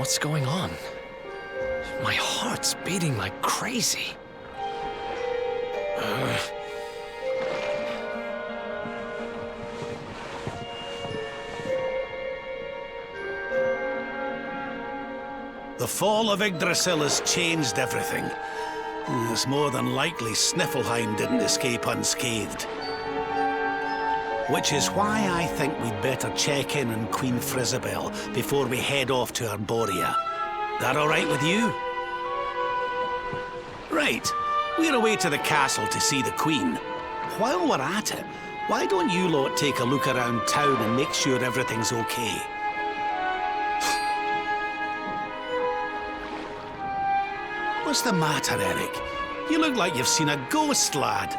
What's going on? My heart's beating like crazy. The fall of Yggdrasil has changed everything. It's more than likely Sniffleheim didn't escape unscathed. Which is why I think we'd better check in on Queen Frizabel before we head off to Arborea. That all right with you? Right. We're away to the castle to see the Queen. While we're at it, why don't you lot take a look around town and make sure everything's okay? What's the matter, Eric? You look like you've seen a ghost, lad.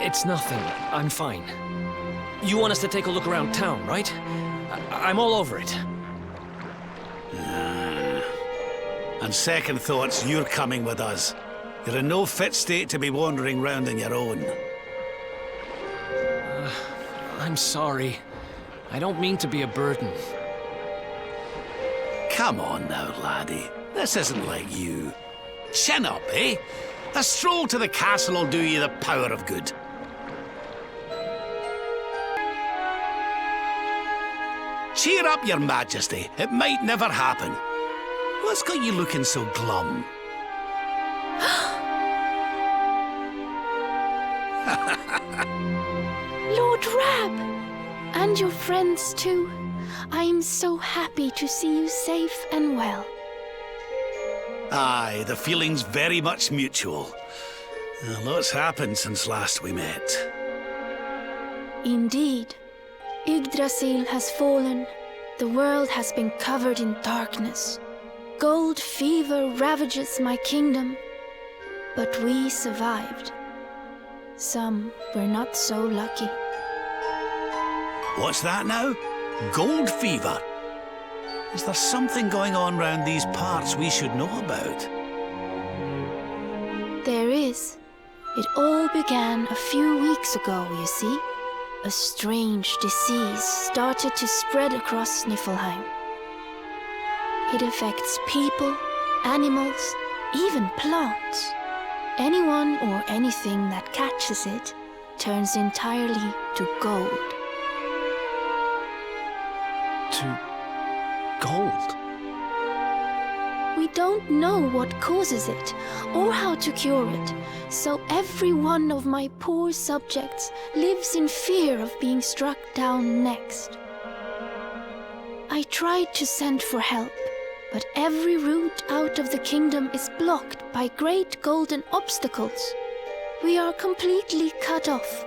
It's nothing. I'm fine. You want us to take a look around town, right? I'm all over it. On second thoughts, you're coming with us. You're in no fit state to be wandering round on your own. I'm sorry. I don't mean to be a burden. Come on now, laddie. This isn't like you. Chin up, eh? A stroll to the castle will do you the power of good. Cheer up, your majesty. It might never happen. What's got you looking so glum? Lord Rab! And your friends too. I am so happy to see you safe and well. Aye, the feeling's very much mutual. A lot's happened since last we met. Indeed. Yggdrasil has fallen. The world has been covered in darkness. Gold fever ravages my kingdom. But we survived. Some were not so lucky. What's that now? Gold fever? Is there something going on round these parts we should know about? There is. It all began a few weeks ago, you see. A strange disease started to spread across Niflheim. It affects people, animals, even plants. Anyone or anything that catches it turns entirely to gold. To gold? We don't know what causes it or how to cure it, so every one of my poor subjects lives in fear of being struck down next. I tried to send for help, but every route out of the kingdom is blocked by great golden obstacles. We are completely cut off.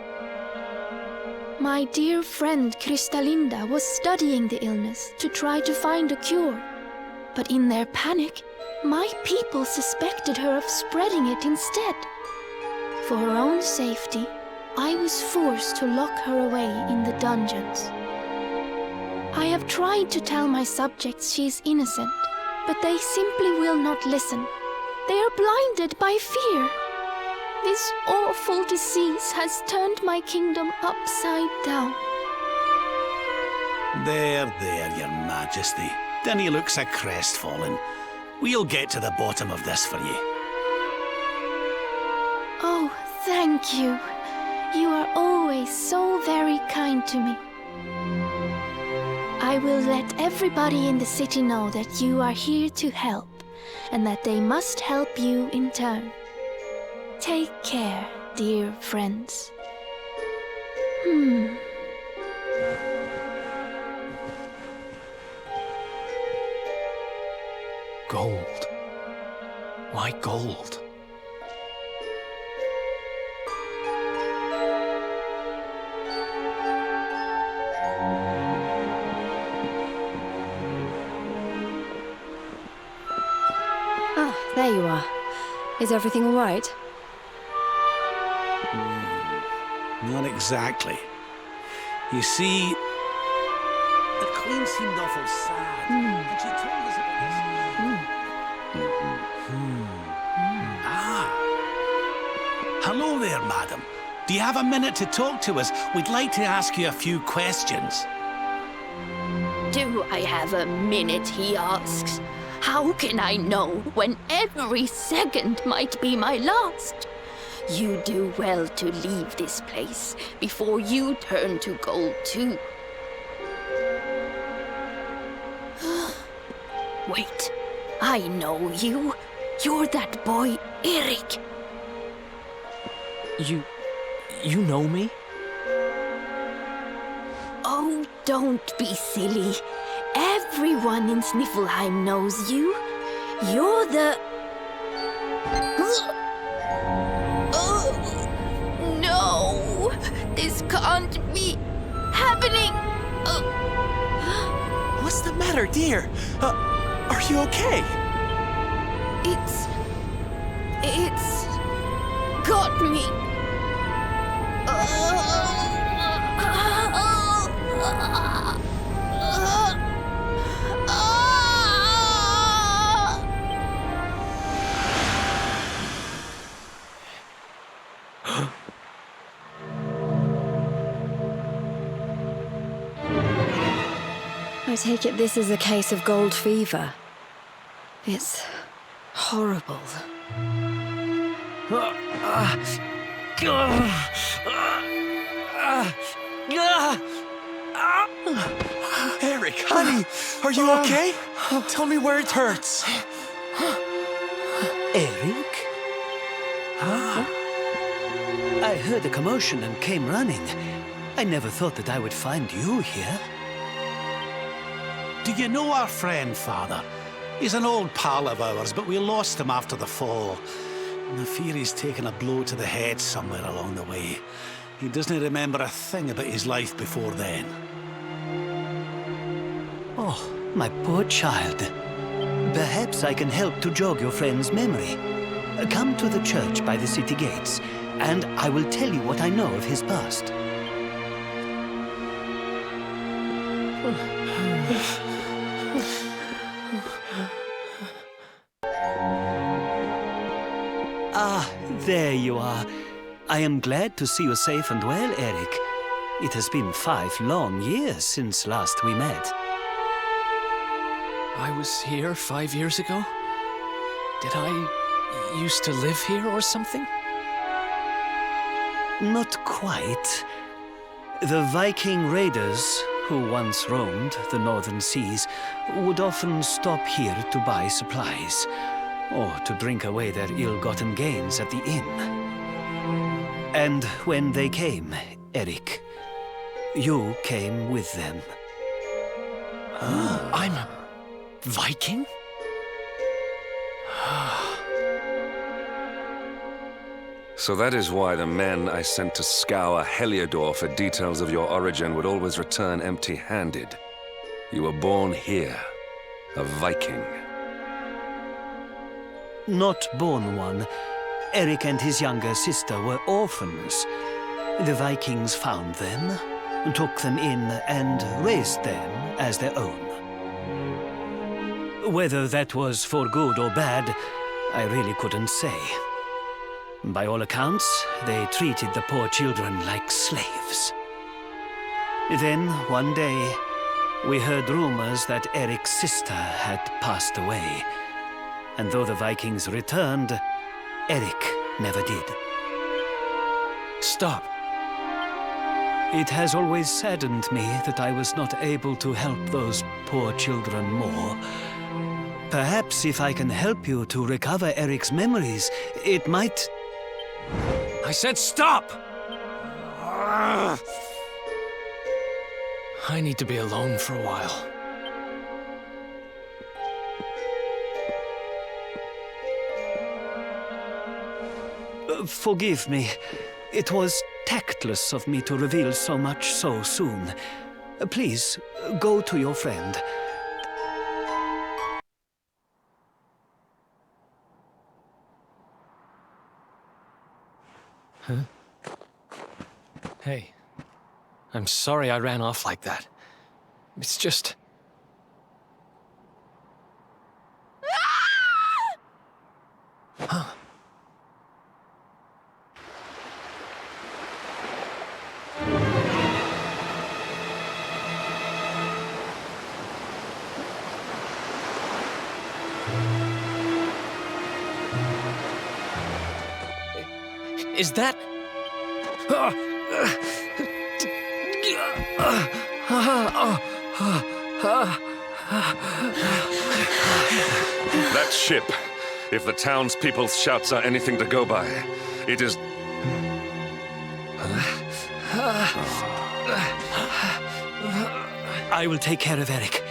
My dear friend Kristalinda was studying the illness to try to find a cure. But in their panic, my people suspected her of spreading it instead. For her own safety, I was forced to lock her away in the dungeons. I have tried to tell my subjects she is innocent, but they simply will not listen. They are blinded by fear. This awful disease has turned my kingdom upside down. There, your majesty. Dinny looks a crestfallen. We'll get to the bottom of this for you. Oh, thank you. You are always so very kind to me. I will let everybody in the city know that you are here to help, and that they must help you in turn. Take care, dear friends. Gold. Why gold? Ah, there you are. Is everything all right? Not exactly. You see, the Queen seemed awful sad, and she told us about this. Hello there, madam. Do you have a minute to talk to us? We'd like to ask you a few questions. Do Do I have a minute, he asks. How can I know when every second might be my last? You do well to leave this place before you turn to gold too. Wait, I know you. You're that boy, Eric. You know me? Oh, don't be silly. Everyone in Sniffelheim knows you. You're the... No! This can't be happening! What's the matter, dear? Are you okay? It's got me. I take it this is a case of gold fever. It's horrible. Eric, honey, are you okay? Tell me where it hurts. Eric? Huh? I heard a commotion and came running. I never thought that I would find you here. Do you know our friend, Father? He's an old pal of ours, but we lost him after the fall. And I fear he's taken a blow to the head somewhere along the way. He doesn't remember a thing about his life before then. Oh, my poor child. Perhaps I can help to jog your friend's memory. Come to the church by the city gates, and I will tell you what I know of his past. Ah, there you are. I am glad to see you safe and well, Eric. It has been 5 long years since last we met. I was here 5 years ago? Did I used to live here or something? Not quite. The Viking raiders, who once roamed the northern seas, would often stop here to buy supplies, or to drink away their ill-gotten gains at the inn. And when they came, Eric, you came with them. I'm a Viking? So that is why the men I sent to scour Heliodor for details of your origin would always return empty-handed. You were born here, a Viking. Not born one. Eric and his younger sister were orphans. The Vikings found them, took them in, and raised them as their own. Whether that was for good or bad, I really couldn't say. By all accounts, they treated the poor children like slaves. Then, one day, we heard rumors that Eric's sister had passed away. And though the Vikings returned, Eric never did. Stop. It has always saddened me that I was not able to help those poor children more. Perhaps if I can help you to recover Eric's memories, it might... I said stop! I need to be alone for a while. Forgive me. It was tactless of me to reveal so much so soon. Please, go to your friend. Huh? Hey, I'm sorry I ran off like that. It's just... Huh. Is that... That ship, if the townspeople's shouts are anything to go by, it is... I will take care of Eric.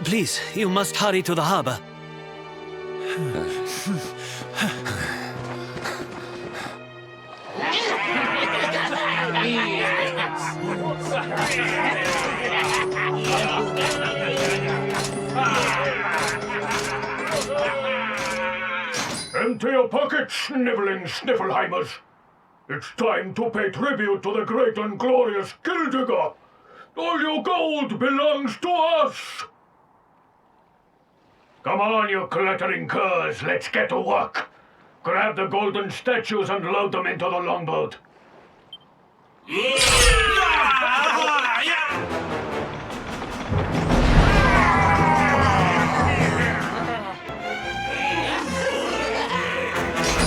Please, you must hurry to the harbor. Empty your pockets, sniveling Sniffelheimers. It's time to pay tribute to the great and glorious Gildigger. All your gold belongs to us. Come on, you clattering curs, let's get to work. Grab the golden statues and load them into the longboat.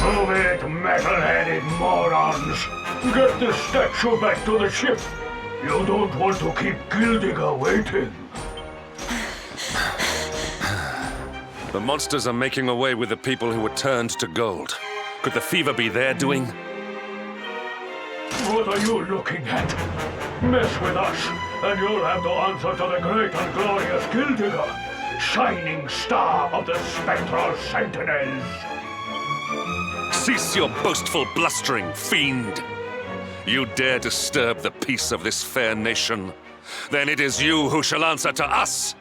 Move it, metal-headed morons! Get the statue back to the ship! You don't want to keep Gildigger waiting. The monsters are making away with the people who were turned to gold. Could the fever be their doing? What are you looking at? Mess with us, and you'll have to answer to the great and glorious Gildigger, shining star of the spectral sentinels. Cease your boastful blustering, fiend! You dare disturb the peace of this fair nation, then it is you who shall answer to us!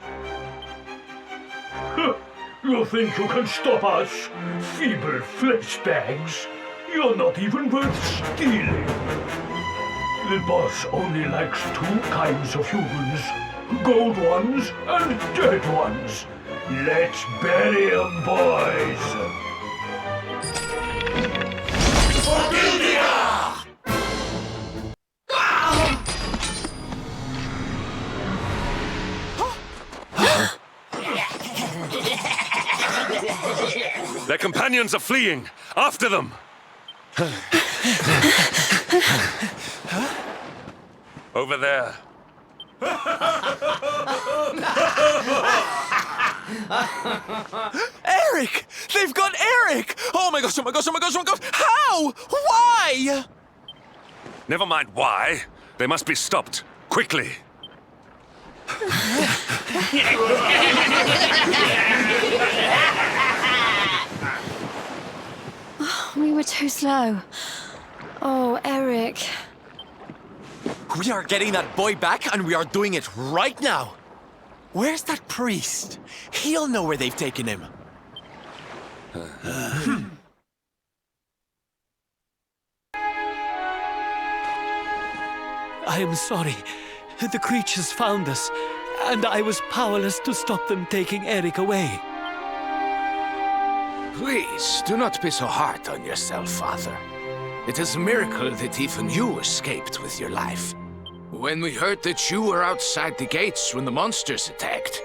You think you can stop us? Feeble flesh bags? You're not even worth stealing. The boss only likes two kinds of humans. Gold ones and dead ones. Let's bury 'em, boys. Their companions are fleeing! After them! Over there. Eric! They've got Eric! Oh my gosh, oh my gosh, oh my gosh, oh my gosh! How? Why? Never mind why. They must be stopped. Quickly. We were too slow. Oh, Eric. We are getting that boy back, and we are doing it right now. Where's that priest? He'll know where they've taken him. I am sorry. The creatures found us, and I was powerless to stop them taking Eric away. Please, do not be so hard on yourself, Father. It is a miracle that even you escaped with your life. When we heard that you were outside the gates when the monsters attacked,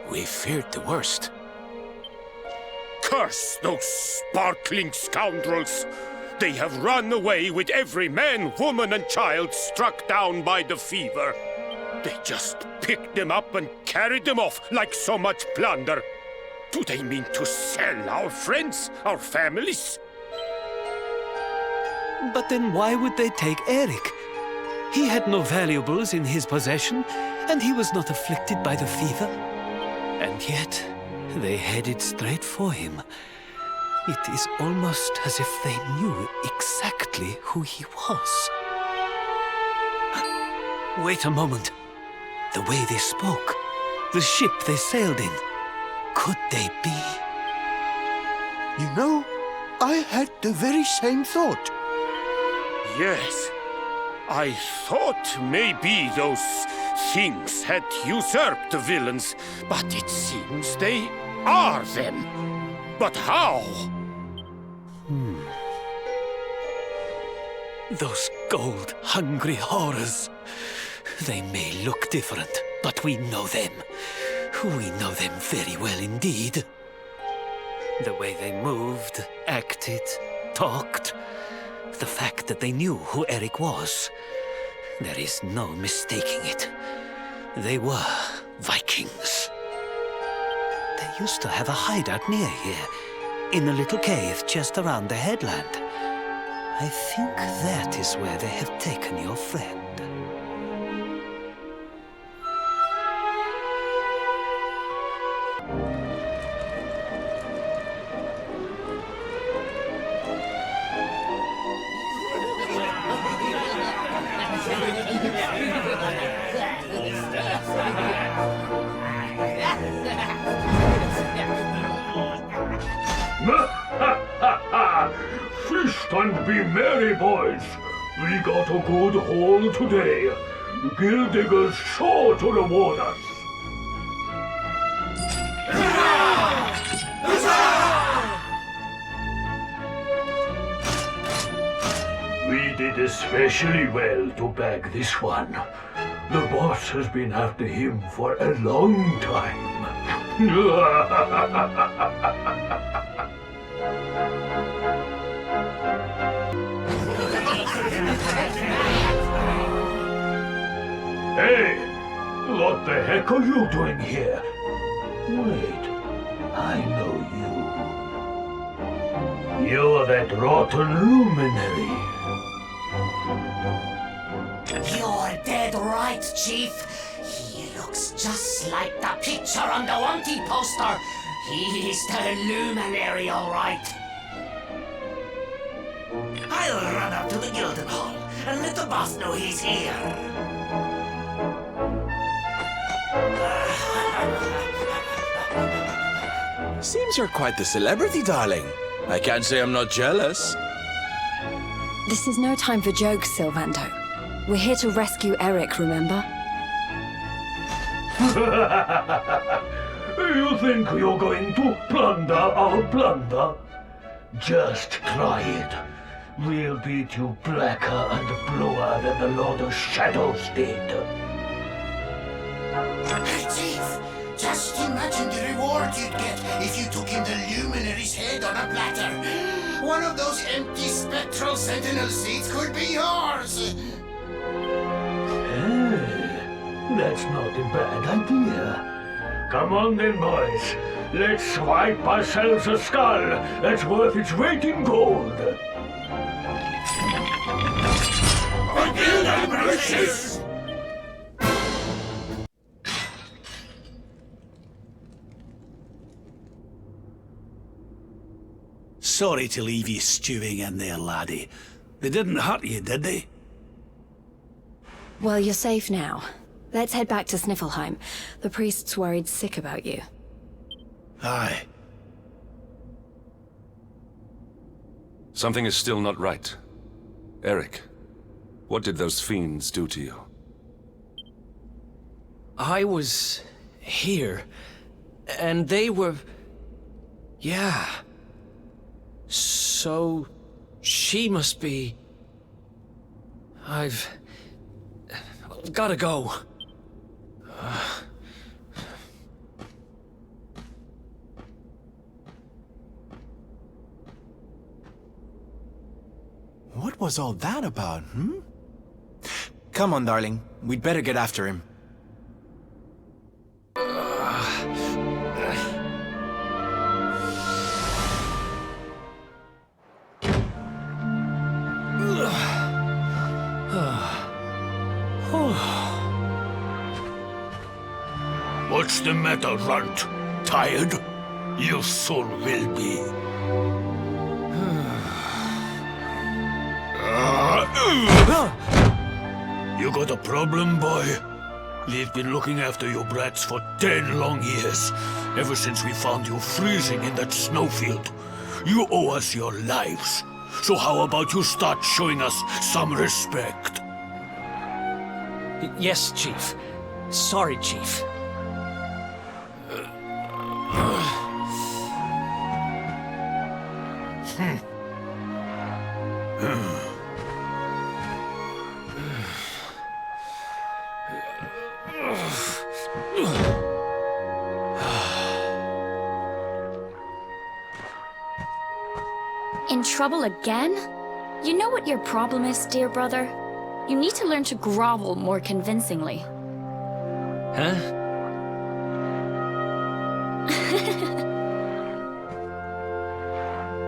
we feared the worst. Curse those sparkling scoundrels! They have run away with every man, woman, and child struck down by the fever. They just picked them up and carried them off like so much plunder. Do they mean to sell our friends, our families? But then why would they take Eric? He had no valuables in his possession, and he was not afflicted by the fever. And yet, they headed straight for him. It is almost as if they knew exactly who he was. Wait a moment. The way they spoke, the ship they sailed in, could they be? You know, I had the very same thought. Yes. I thought maybe those things had usurped the villains, but it seems they are them. But how? Those gold-hungry horrors. They may look different, but we know them. We know them very well indeed. The way they moved, acted, talked. The fact that they knew who Eric was. There is no mistaking it. They were Vikings. They used to have a hideout near here, in a little cave just around the headland. I think that is where they have taken your friend. Feast and be merry, boys. We got a good haul today. Gildigger's sure to reward us. We did especially well to bag this one. The boss has been after him for a long time. Hey, what the heck are you doing here? Wait, I know you. You're that rotten luminary. You're dead right, Chief. He looks just like the picture on the wanty poster. He's the luminary, all right. I'll run up to the Gilded Hall and let the boss know he's here. Seems you're quite the celebrity, darling. I can't say I'm not jealous. This is no time for jokes, Sylvando. We're here to rescue Eric, remember? You think you're going to plunder our plunder? Just try it. We'll beat you blacker and bluer than the Lord of Shadows did. Hey, Chief! Just imagine the reward you'd get if you took in the Luminary's head on a platter. One of those empty spectral sentinel seats could be yours! That's not a bad idea. Come on then, boys. Let's swipe ourselves a skull that's worth its weight in gold. Forgive them, Brutus! Sorry to leave you stewing in there, laddie. They didn't hurt you, did they? Well, you're safe now. Let's head back to Sniffelheim. The priest's worried sick about you. Aye. Something is still not right. Eric, what did those fiends do to you? I was here, and they were... Yeah. So... she must be... I've... gotta go. What was all that about, Come on, darling. We'd better get after him. What's the matter, Runt? Tired? You soon will be. You got a problem, boy? We've been looking after you brats for 10 long years, ever since we found you freezing in that snowfield. You owe us your lives. So how about you start showing us some respect? Yes, Chief. Sorry, Chief. In trouble again? You know what your problem is, dear brother? You need to learn to grovel more convincingly. Huh?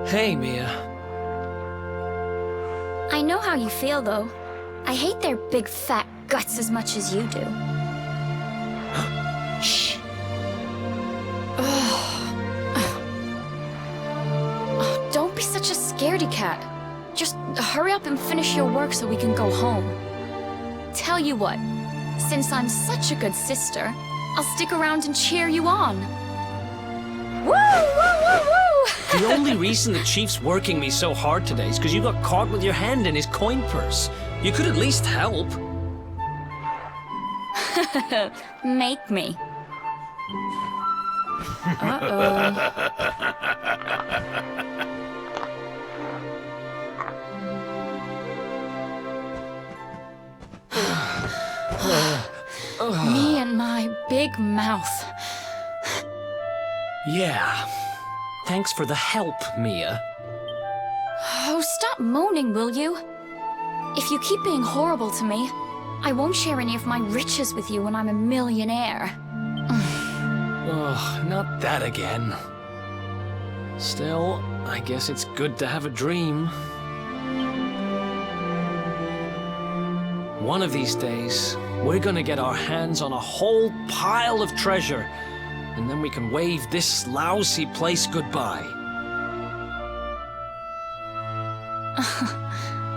Hey, Mia. I know how you feel, though. I hate their big fat guts as much as you do. Shh. Don't be such a scaredy cat. Just hurry up and finish your work so we can go home. Tell you what, since I'm such a good sister, I'll stick around and cheer you on. Woo! Woo! Woo! Woo! The only reason the Chief's working me so hard today is because you got caught with your hand in his coin purse. You could at least help. Make me. Uh-oh. Me and my big mouth. Yeah. Thanks for the help, Mia. Oh, stop moaning, will you? If you keep being horrible to me, I won't share any of my riches with you when I'm a millionaire. Oh, not that again. Still, I guess it's good to have a dream. One of these days, we're gonna get our hands on a whole pile of treasure, and then we can wave this lousy place goodbye.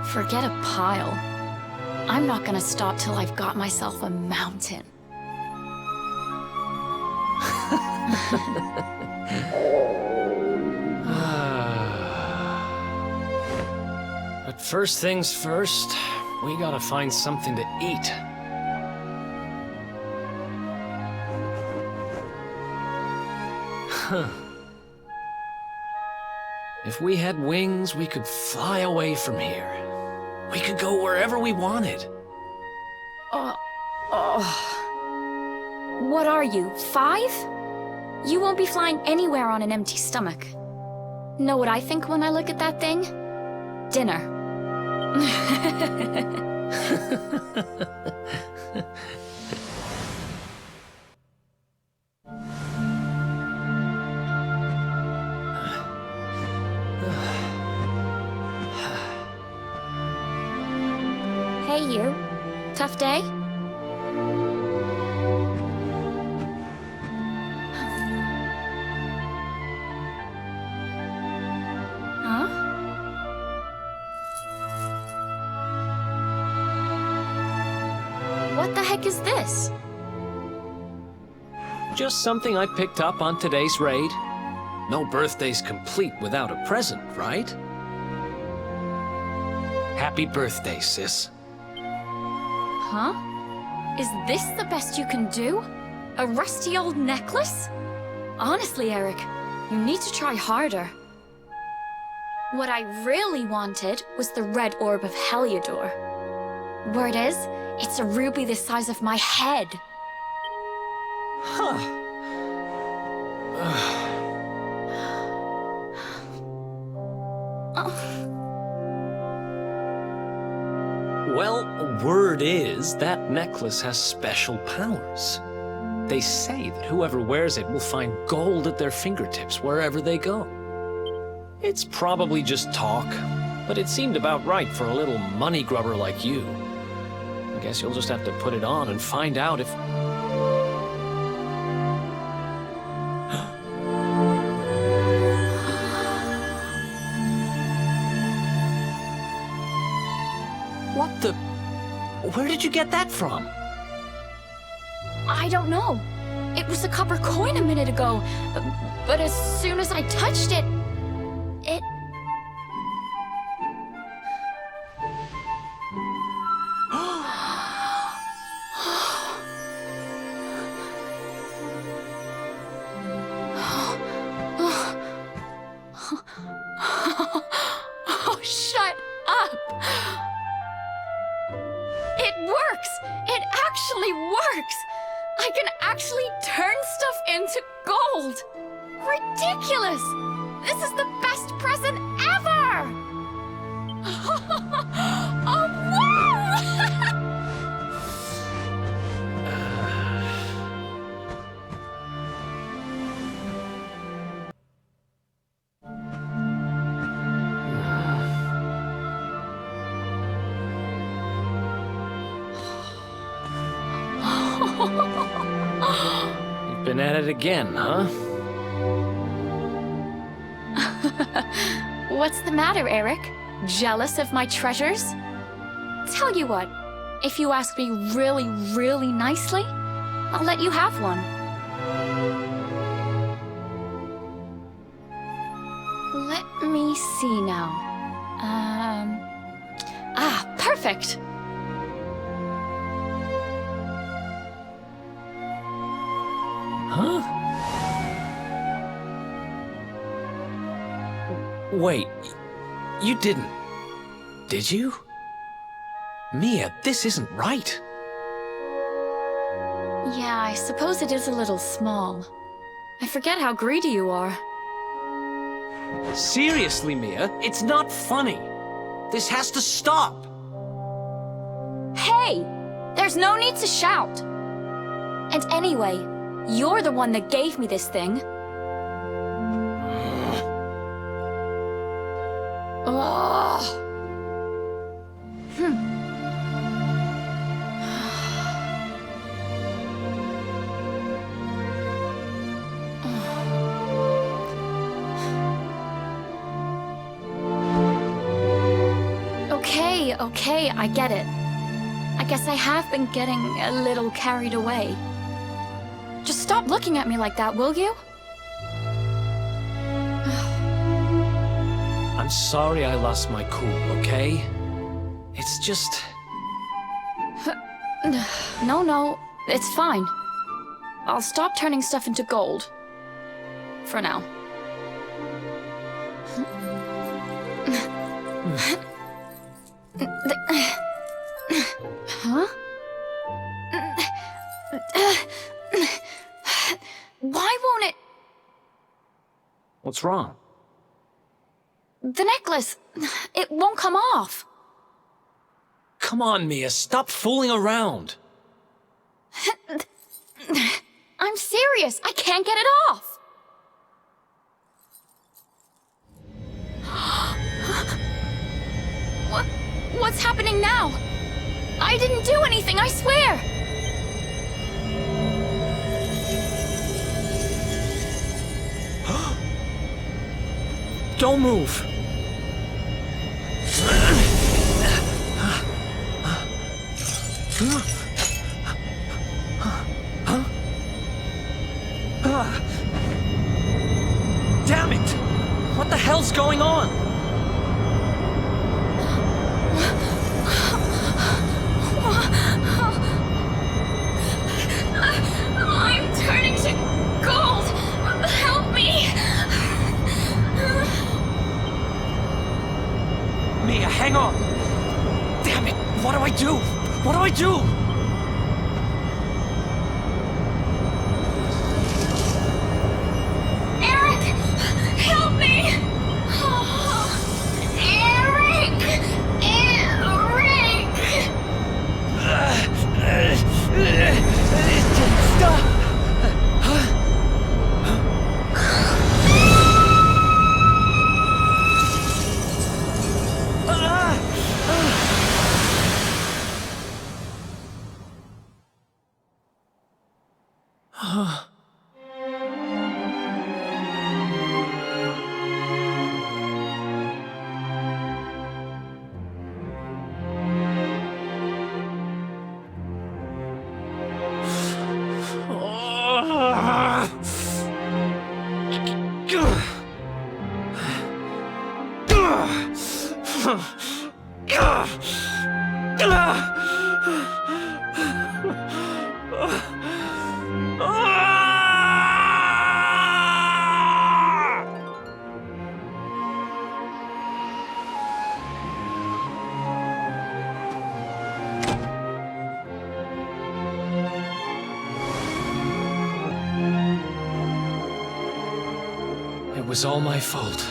Forget a pile. I'm not gonna stop till I've got myself a mountain. But first things first, we gotta find something to eat. Huh. If we had wings, we could fly away from here. We could go wherever we wanted. What are you, 5? You won't be flying anywhere on an empty stomach. Know what I think when I look at that thing? Dinner. Hey, you. Tough day? Huh? What the heck is this? Just something I picked up on today's raid. No birthday's complete without a present, right? Happy birthday, sis. Huh? Is this the best you can do? A rusty old necklace? Honestly, Eric, you need to try harder. What I really wanted was the red orb of Heliodor. Word is, it's a ruby the size of my head. Huh. Well, word is that necklace has special powers. They say that whoever wears it will find gold at their fingertips wherever they go. It's probably just talk, but it seemed about right for a little money grubber like you. I guess you'll just have to put it on and find out if... What the... Where did you get that from? I don't know. It was a copper coin a minute ago, but as soon as I touched it, it... Oh, shut up! It works! It actually works! I can actually turn stuff into gold! Ridiculous! This is the best present ever! Been at it again, huh? What's the matter, Eric? Jealous of my treasures? Tell you what, if you ask me really, really nicely, I'll let you have one. Let me see now. Perfect! Huh? Wait, you didn't, did you? Mia, this isn't right. Yeah, I suppose it is a little small. I forget how greedy you are. Seriously, Mia, it's not funny. This has to stop. Hey! There's no need to shout. And anyway, you're the one that gave me this thing. Ugh. Okay, I get it. I guess I have been getting a little carried away. Just stop looking at me like that, will you? I'm sorry I lost my cool, okay? It's just... No, it's fine. I'll stop turning stuff into gold. For now. Huh? Why won't it... What's wrong? The necklace... It won't come off. Come on, Mia, stop fooling around. I'm serious. I can't get it off. What's happening now? I didn't do anything, I swear! Don't move. Damn it! What the hell's going on? I'm turning to gold! Help me! Mia, hang on! Damn it! What do I do? What do I do? Eric! Help me! Eric! Stop! It was all my fault.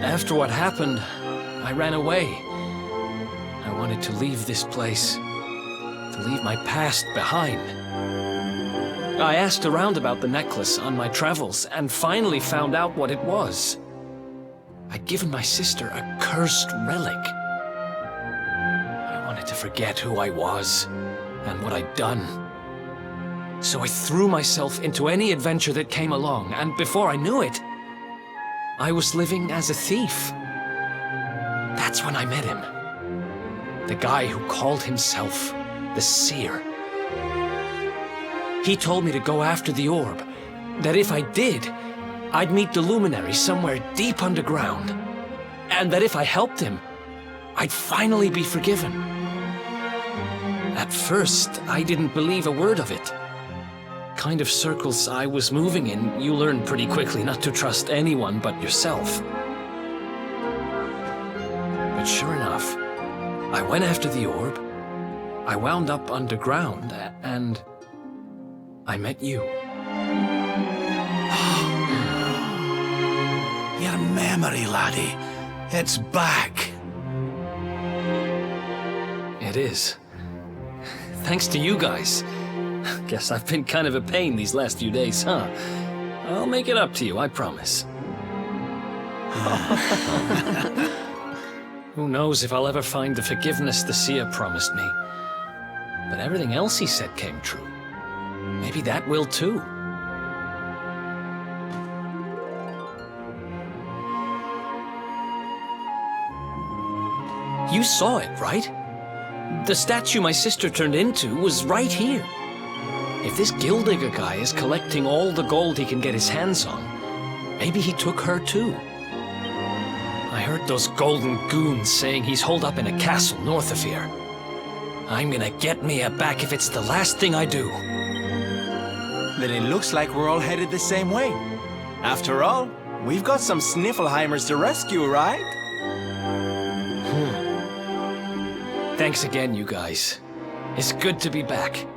After what happened, I ran away. I wanted to leave this place, to leave my past behind. I asked around about the necklace on my travels and finally found out what it was. I'd given my sister a cursed relic. I wanted to forget who I was and what I'd done. So I threw myself into any adventure that came along, and before I knew it, I was living as a thief. That's when I met him. The guy who called himself the Seer. He told me to go after the orb, that if I did, I'd meet the luminary somewhere deep underground, and that if I helped him, I'd finally be forgiven. At first, I didn't believe a word of it. Kind of circles I was moving in, you learn pretty quickly not to trust anyone but yourself. But sure enough, I went after the orb, I wound up underground, and I met you. Your memory, laddie. It's back. It is. Thanks to you guys. Guess I've been kind of a pain these last few days, huh? I'll make it up to you, I promise. Who knows if I'll ever find the forgiveness the Seer promised me. But everything else he said came true. Maybe that will too. You saw it, right? The statue my sister turned into was right here. If this Gildigger guy is collecting all the gold he can get his hands on, maybe he took her too. I heard those golden goons saying he's holed up in a castle north of here. I'm gonna get Mia back if it's the last thing I do. Then it looks like we're all headed the same way. After all, we've got some Sniffelheimers to rescue, right? Thanks again, you guys. It's good to be back.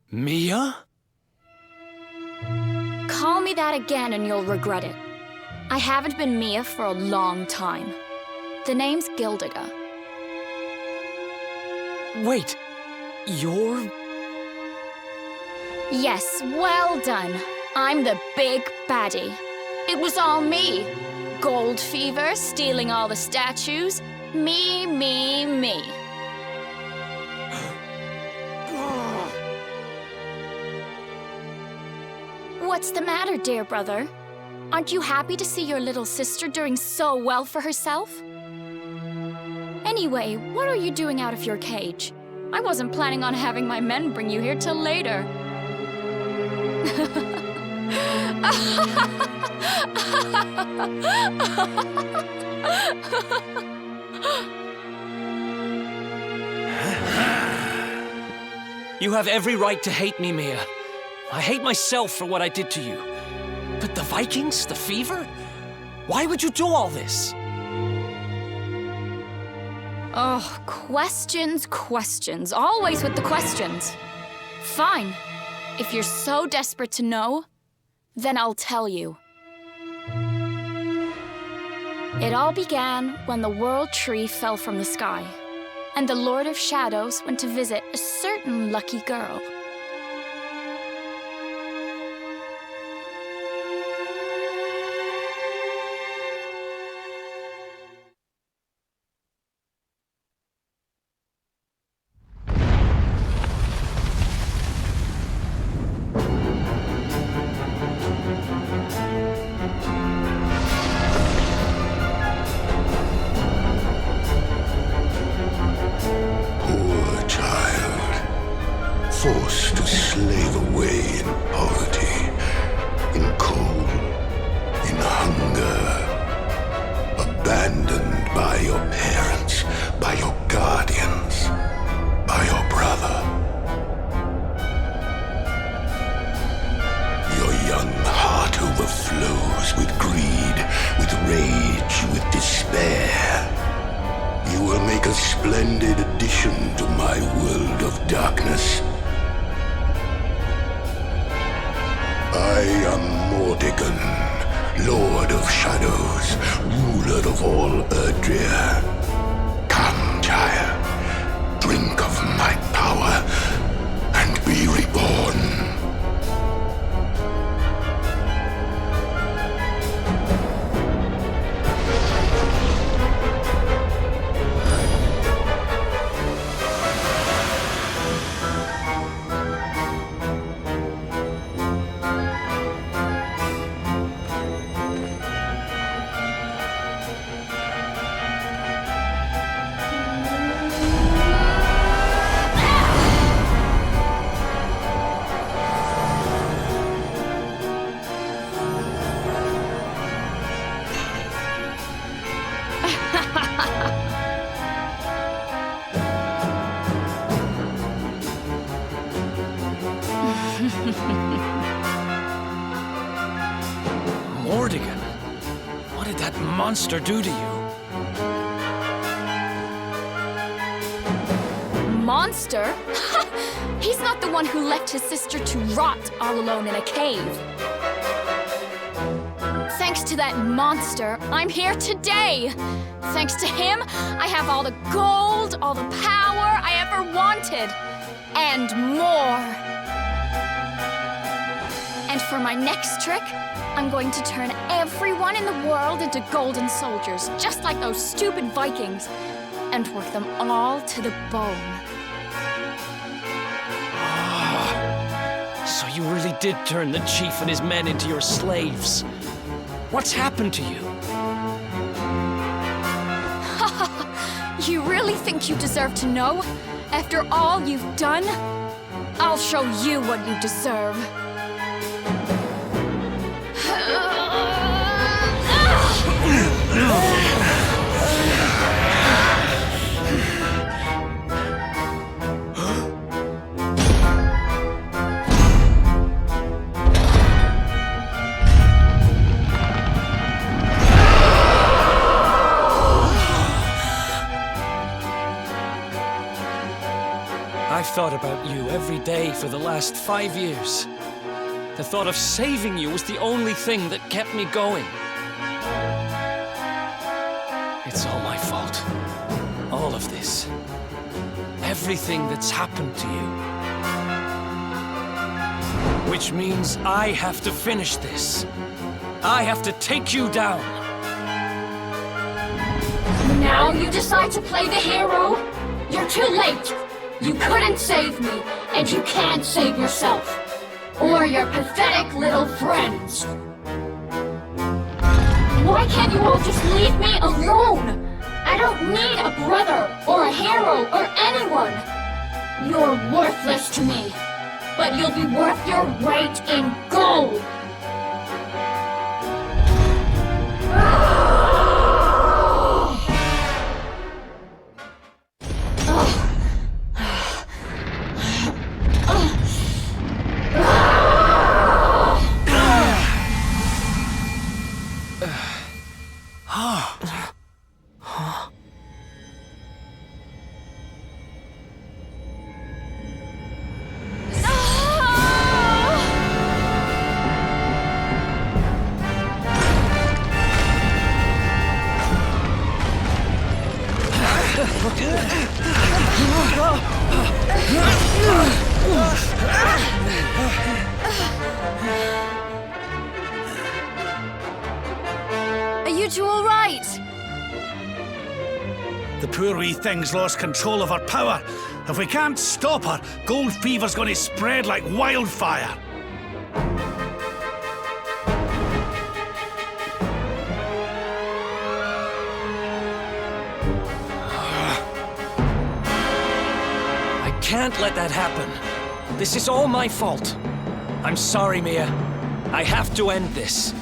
Mia? Call me that again and you'll regret it. I haven't been Mia for a long time. The name's Gildigger. Wait, you're... Yes, well done. I'm the big baddie. It was all me. Gold fever, stealing all the statues. Me. What's the matter, dear brother? Aren't you happy to see your little sister doing so well for herself? Anyway, what are you doing out of your cage? I wasn't planning on having my men bring you here till later. You have every right to hate me, Mia. I hate myself for what I did to you. But the Vikings, the fever? Why would you do all this? Oh, questions. Always with the questions. Fine. If you're so desperate to know, then I'll tell you. It all began when the World Tree fell from the sky, and the Lord of Shadows went to visit a certain lucky girl. Forced to slave away in poverty, in cold, in hunger, abandoned by your parents. by your guardians, by your brother. Your young heart overflows with greed, with rage, with despair. You will make a splendid addition to my world of darkness. I am Mordegon, Lord of Shadows, ruler of all Erdrea. Come, child, drink of my power and be reborn. Mordegon, what did that monster do to you? Monster? He's not the one who left his sister to rot all alone in a cave. Thanks to that monster, I'm here today. Thanks to him, I have all the gold, all the power I ever wanted, and more. And for my next trick, I'm going to turn everyone in the world into golden soldiers, just like those stupid Vikings, and work them all to the bone. So you really did turn the chief and his men into your slaves. What's happened to you? You really think you deserve to know? After all you've done? I'll show you what you deserve. I've thought about you every day for the last 5 years. The thought of saving you was the only thing that kept me going. It's all my fault. All of this. Everything that's happened to you. Which means I have to finish this. I have to take you down. Now you decide to play the hero? You're too late. You couldn't save me, and you can't save yourself. Or your pathetic little friends. Why can't you all just leave me alone? I don't need a brother, or a hero, or anyone. You're worthless to me, but you'll be worth your weight in gold. Are you two all right? The poor wee thing's lost control of her power. If we can't stop her, gold fever's going to spread like wildfire. I can't let that happen. This is all my fault. I'm sorry, Mia. I have to end this.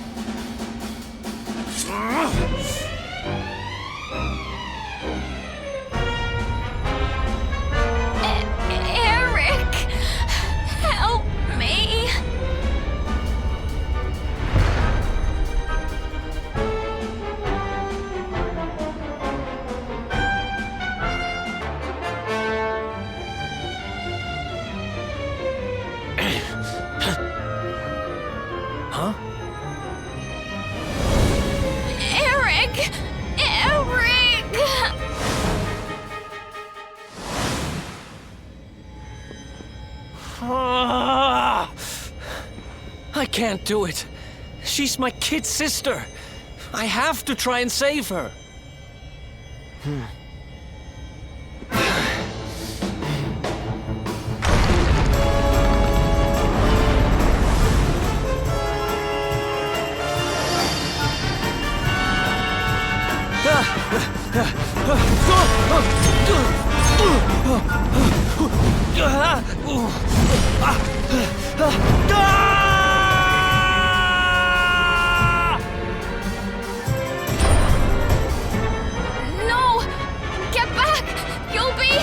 I can't do it. She's my kid sister. I have to try and save her. No! Get back! You'll be...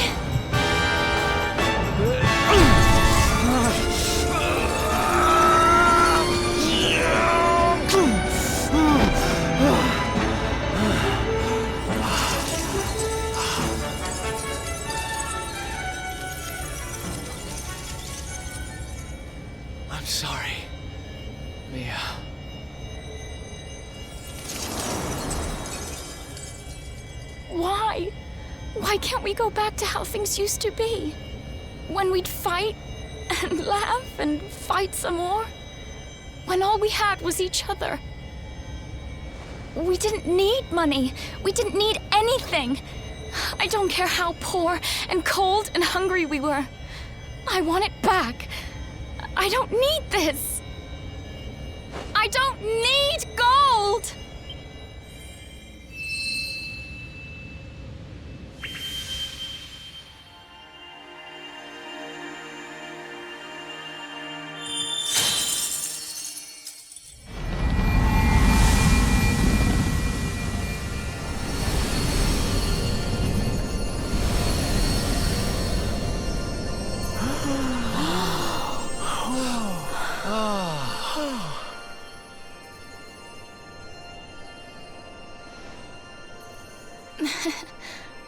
I'm sorry, Mia. Why? Why can't we go back to how things used to be? When we'd fight and laugh and fight some more? When all we had was each other? We didn't need money. We didn't need anything. I don't care how poor and cold and hungry we were. I want it back. I don't need this. I don't need gold!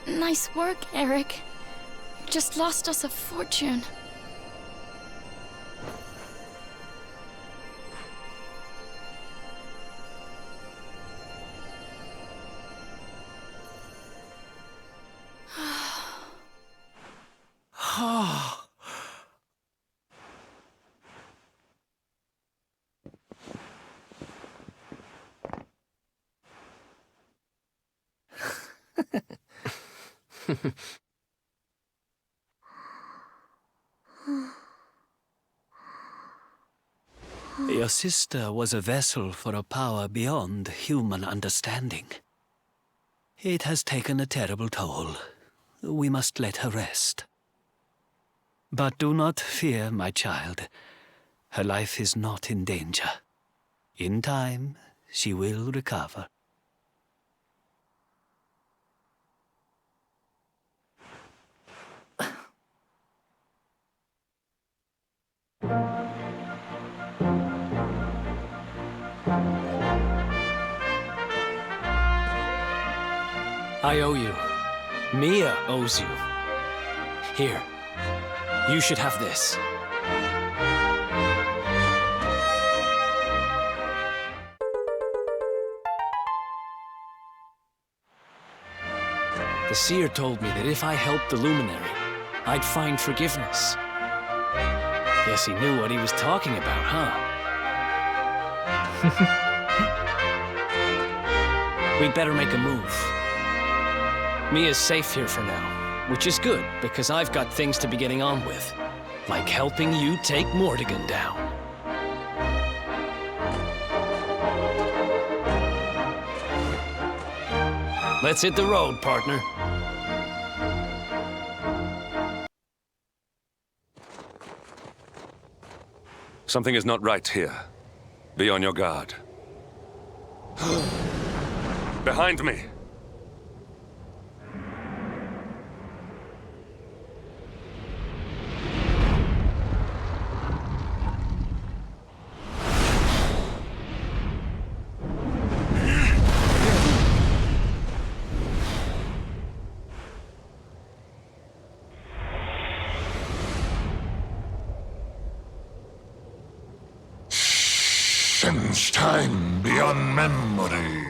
Nice work, Eric. Just lost us a fortune. Your sister was a vessel for a power beyond human understanding. It has taken a terrible toll. We must let her rest. But do not fear, my child. Her life is not in danger. In time, she will recover. I owe you. Mia owes you. Here. You should have this. The seer told me that if I helped the Luminary, I'd find forgiveness. Guess he knew what he was talking about, huh? We'd better make a move. Mia's safe here for now, which is good, because I've got things to be getting on with, like helping you take Mortigan down. Let's hit the road, partner. Something is not right here. Be on your guard. Behind me! Since time beyond memory,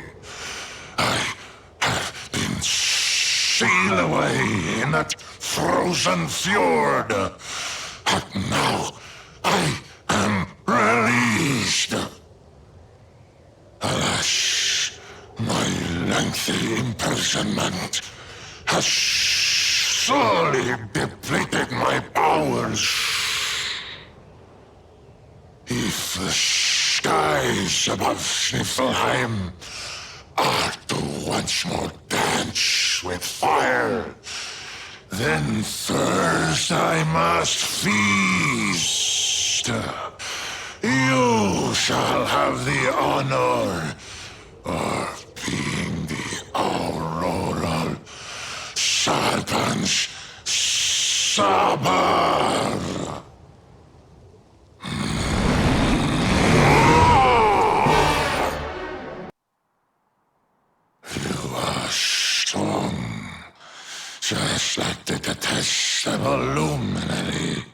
I have been sealed away in that frozen fjord. But now imprisonment has sorely depleted my powers. If the skies above Sniffelheim are to once more dance with fire, then first I must feast. You shall have the honor of being the auroral serpent's Sabar. You are strong, just like the detestable luminary,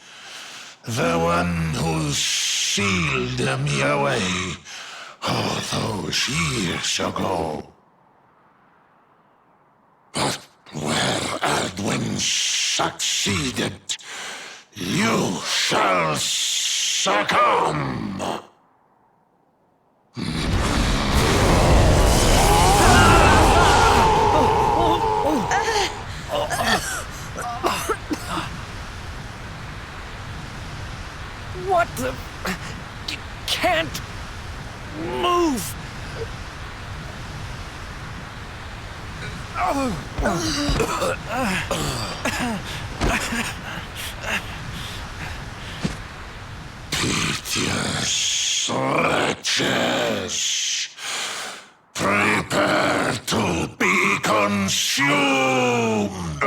the one who sealed me away all those years ago. But where Aldwin succeeded, you shall succumb. What the... Can't... move! Piteous wretches, prepare to be consumed!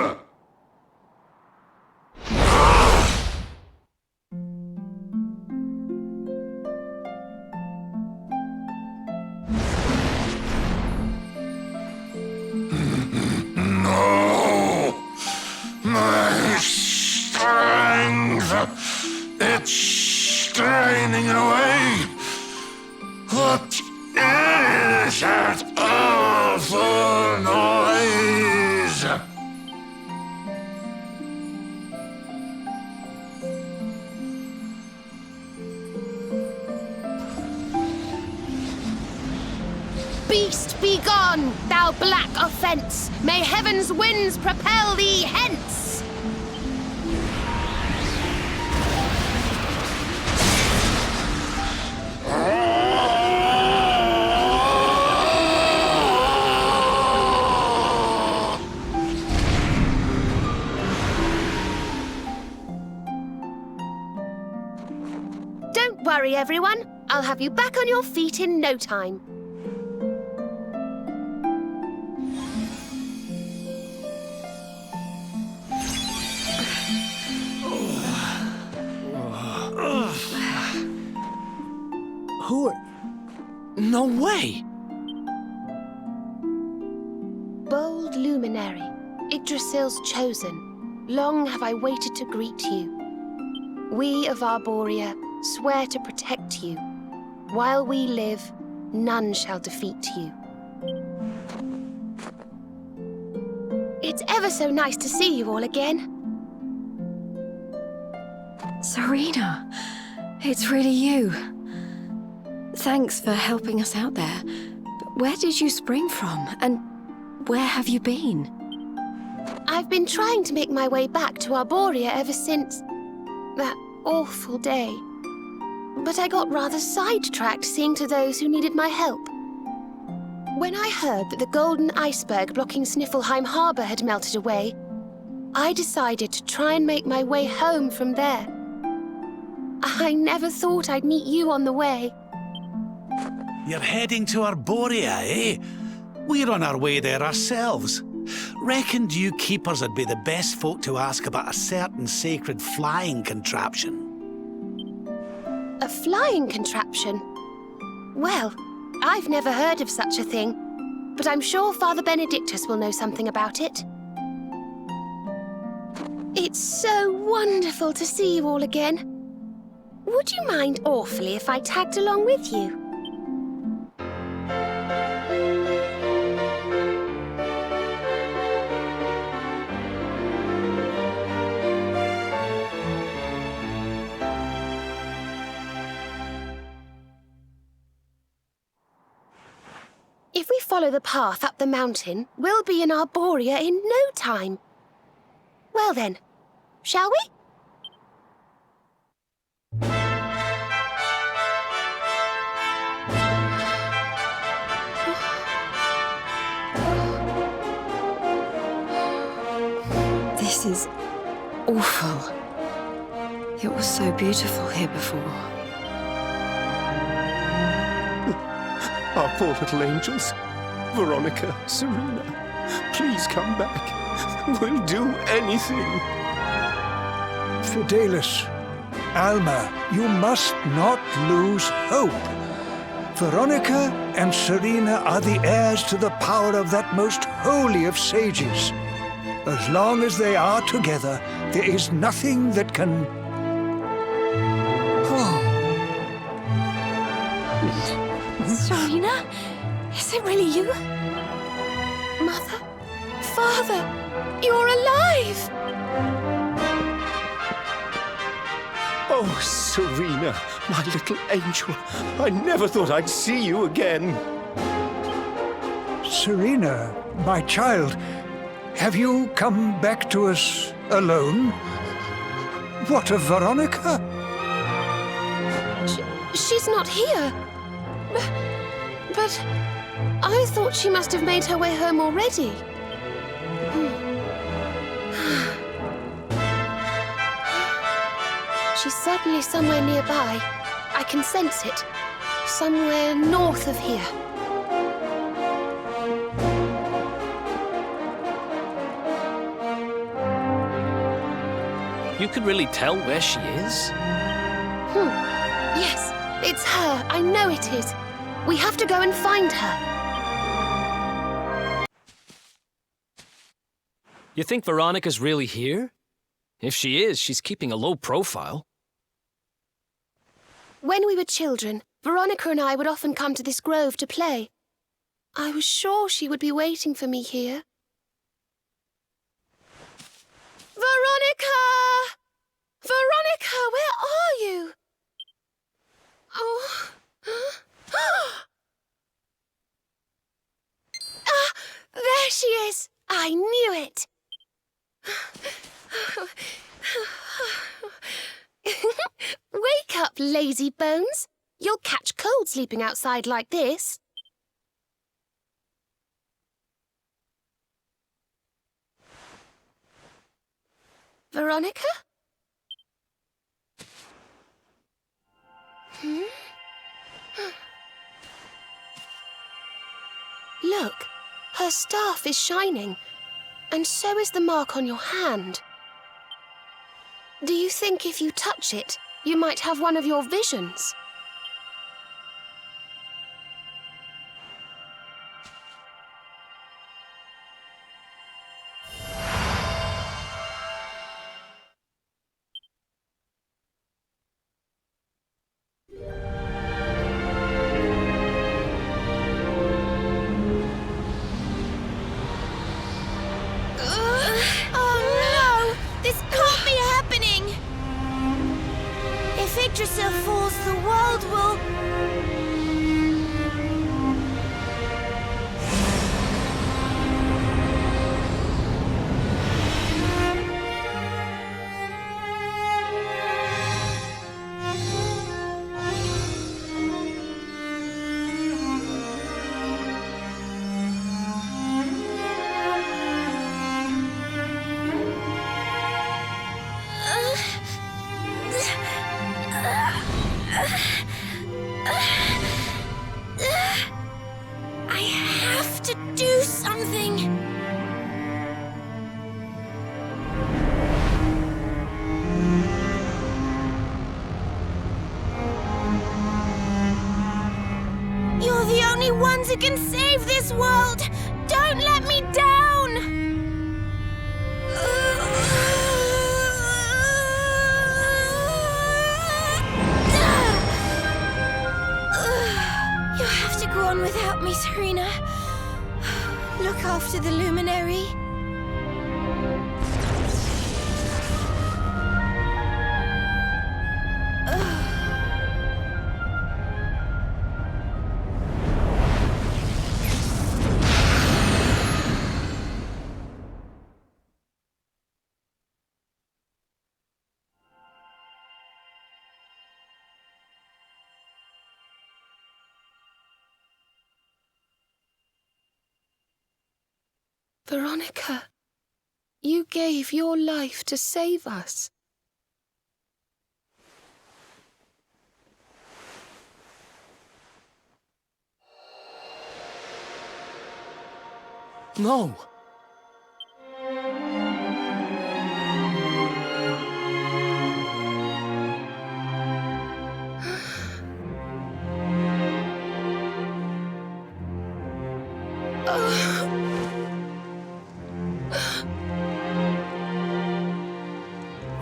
My strength, it's straining away. What is that awful noise? Beast, be gone, thou black offence! May heaven's winds propel thee hence! Don't worry, everyone. I'll have you back on your feet in no time. Who are... No way! Bold luminary, Yggdrasil's chosen, long have I waited to greet you. We of Arborea swear to protect you. While we live, none shall defeat you. It's ever so nice to see you all again. Serena, it's really you. Thanks for helping us out there. But where did you spring from? And where have you been? I've been trying to make my way back to Arborea ever since that awful day. But I got rather sidetracked seeing to those who needed my help. When I heard that the golden iceberg blocking Sniffelheim Harbor had melted away, I decided to try and make my way home from there. I never thought I'd meet you on the way. You're heading to Arborea, eh? We're on our way there ourselves. Reckoned you keepers would be the best folk to ask about a certain sacred flying contraption. A flying contraption? Well, I've never heard of such a thing, but I'm sure Father Benedictus will know something about it. It's so wonderful to see you all again. Would you mind awfully if I tagged along with you? If we follow the path up the mountain, we'll be in Arborea in no time. Well then, shall we? This is awful. It was so beautiful here before. Our poor little angels. Veronica, Serena, please come back. We'll do anything. Fidelis, Alma, you must not lose hope. Veronica and Serena are the heirs to the power of that most holy of sages. As long as they are together, there is nothing that can... Serena? Is it really you? Mother? Father? You're alive! Oh, Serena, my little angel. I never thought I'd see you again. Serena, my child, have you come back to us alone? What of Veronica? She's not here. But I thought she must have made her way home already. She's certainly somewhere nearby. I can sense it. Somewhere north of here. You could really tell where she is? Yes, it's her. I know it is. We have to go and find her. You think Veronica's really here? If she is, she's keeping a low profile. When we were children, Veronica and I would often come to this grove to play. I was sure she would be waiting for me here. Veronica! Veronica, where are you? Oh... there she is! I knew it! Wake up, lazy bones! You'll catch cold sleeping outside like this. Veronica? Look, her staff is shining, and so is the mark on your hand. Do you think if you touch it, you might have one of your visions? Falls, the world will... ones who can save this world! Don't let me down! You have to go on without me, Serena. Look after the luminary. Veronica, you gave your life to save us. No!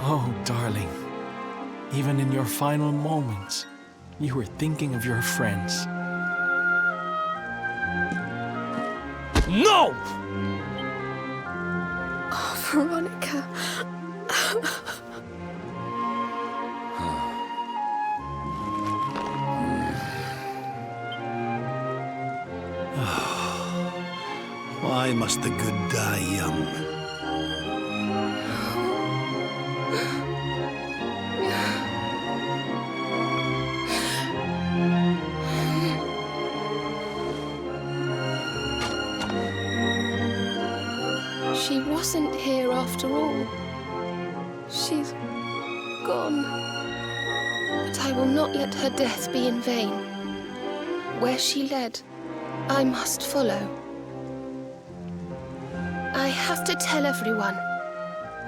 Oh, darling. Even in your final moments, you were thinking of your friends. No! Oh, Veronica. Why must the good die young? She wasn't here after all. She's gone. But I will not let her death be in vain. Where she led, I must follow. I have to tell everyone.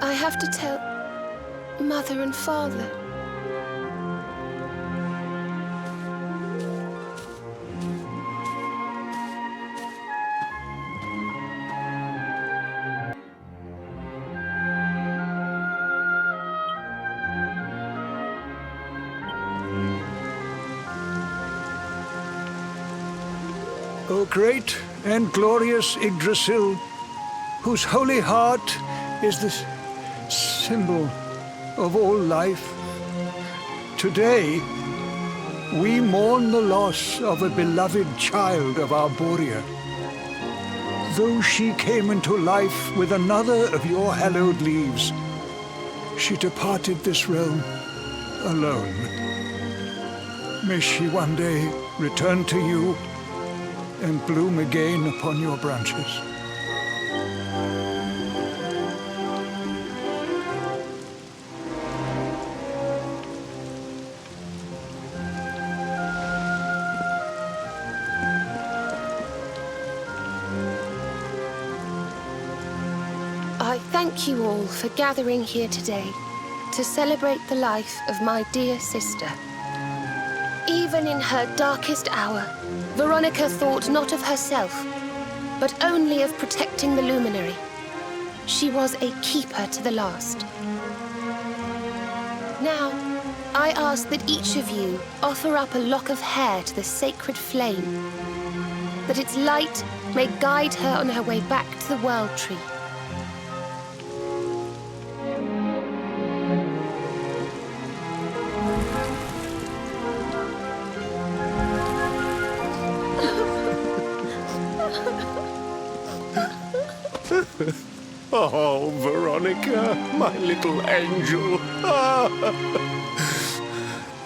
I have to tell Mother and Father. O great and glorious Yggdrasil, whose holy heart is the symbol of all life, today we mourn the loss of a beloved child of Arborea. Though she came into life with another of your hallowed leaves, she departed this realm alone. May she one day return to you and bloom again upon your branches. I thank you all for gathering here today to celebrate the life of my dear sister. Even in her darkest hour, Veronica thought not of herself, but only of protecting the luminary. She was a keeper to the last. Now, I ask that each of you offer up a lock of hair to the sacred flame, that its light may guide her on her way back to the World Tree. Oh, Veronica, my little angel.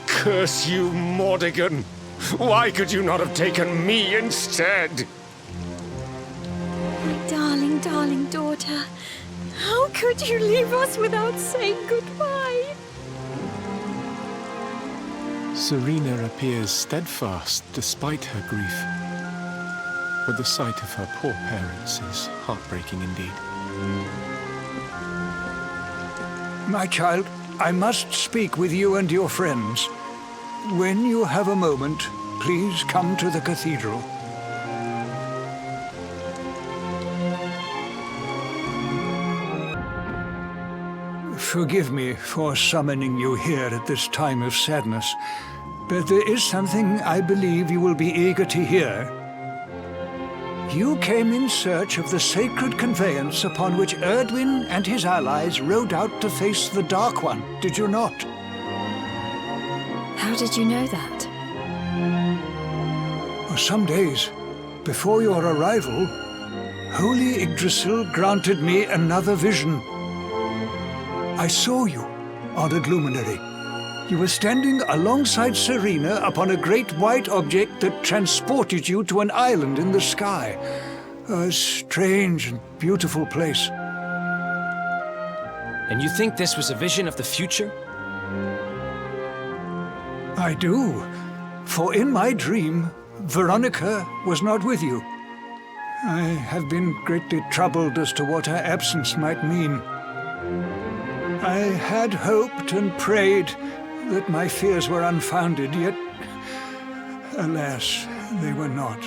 Curse you, Mordigan. Why could you not have taken me instead? My darling, darling daughter. How could you leave us without saying goodbye? Serena appears steadfast despite her grief. But the sight of her poor parents is heartbreaking indeed. My child, I must speak with you and your friends. When you have a moment, please come to the cathedral. Forgive me for summoning you here at this time of sadness, but there is something I believe you will be eager to hear. You came in search of the sacred conveyance upon which Erdwin and his allies rode out to face the Dark One, did you not? How did you know that? For some days before your arrival, Holy Yggdrasil granted me another vision. I saw you, honored luminary. You were standing alongside Serena upon a great white object that transported you to an island in the sky. A strange and beautiful place. And you think this was a vision of the future? I do. For in my dream, Veronica was not with you. I have been greatly troubled as to what her absence might mean. I had hoped and prayed that my fears were unfounded, yet, alas, they were not.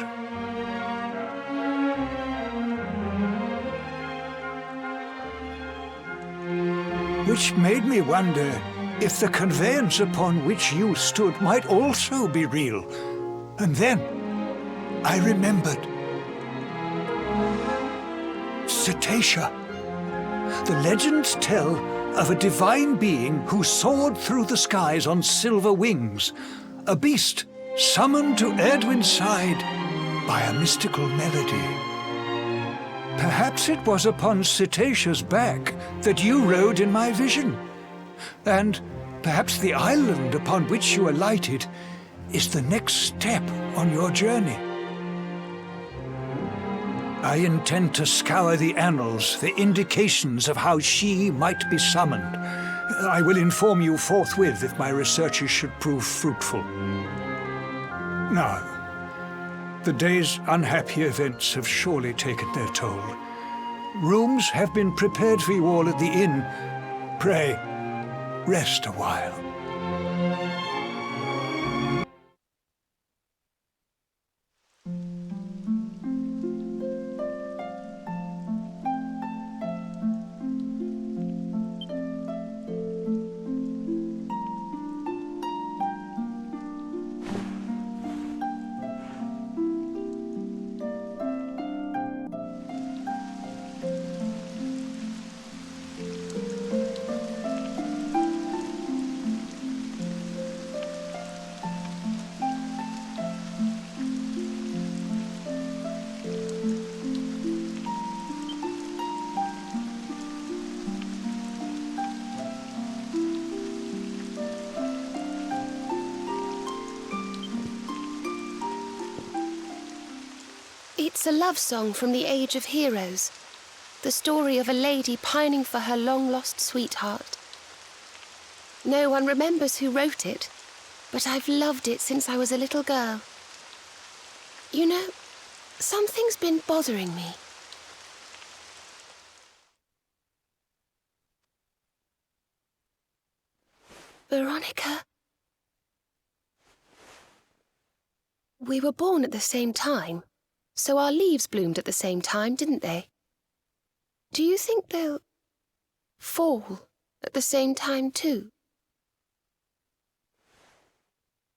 Which made me wonder if the conveyance upon which you stood might also be real. And then I remembered. Cetacea. The legends tell of a divine being who soared through the skies on silver wings, a beast summoned to Erdwin's side by a mystical melody. Perhaps it was upon Cetacea's back that you rode in my vision, and perhaps the island upon which you alighted is the next step on your journey. I intend to scour the annals for indications of how she might be summoned. I will inform you forthwith if my researches should prove fruitful. Now, the day's unhappy events have surely taken their toll. Rooms have been prepared for you all at the inn. Pray, rest a while. It's a love song from the Age of Heroes. The story of a lady pining for her long-lost sweetheart. No one remembers who wrote it, but I've loved it since I was a little girl. You know, something's been bothering me. Veronica. We were born at the same time. So our leaves bloomed at the same time, didn't they? Do you think they'll fall at the same time too?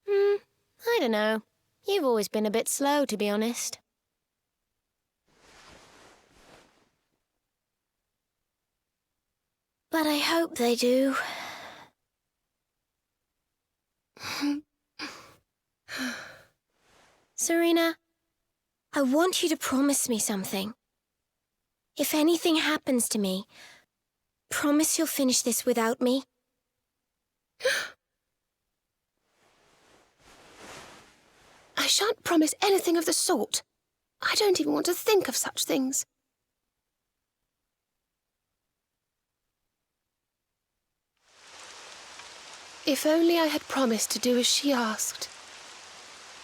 I don't know. You've always been a bit slow, to be honest. But I hope they do. Serena, I want you to promise me something. If anything happens to me, promise you'll finish this without me. I shan't promise anything of the sort. I don't even want to think of such things. If only I had promised to do as she asked.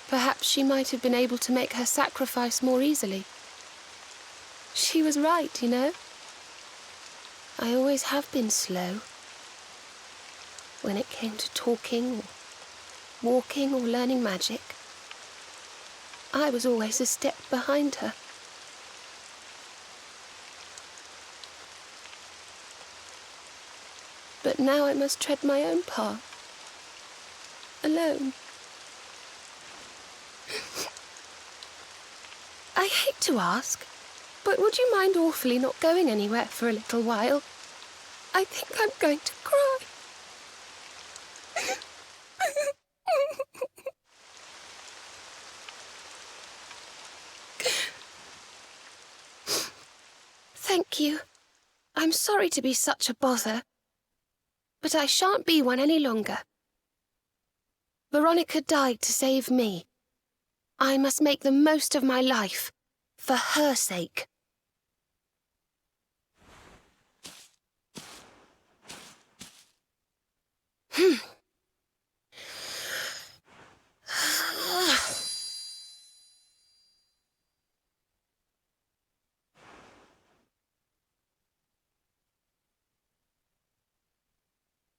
Perhaps she might have been able to make her sacrifice more easily. She was right, you know. I always have been slow. When it came to talking, or walking, or learning magic, I was always a step behind her. But now I must tread my own path, alone. I hate to ask, but would you mind awfully not going anywhere for a little while? I think I'm going to cry. Thank you. I'm sorry to be such a bother, but I shan't be one any longer. Veronica died to save me. I must make the most of my life, For her sake.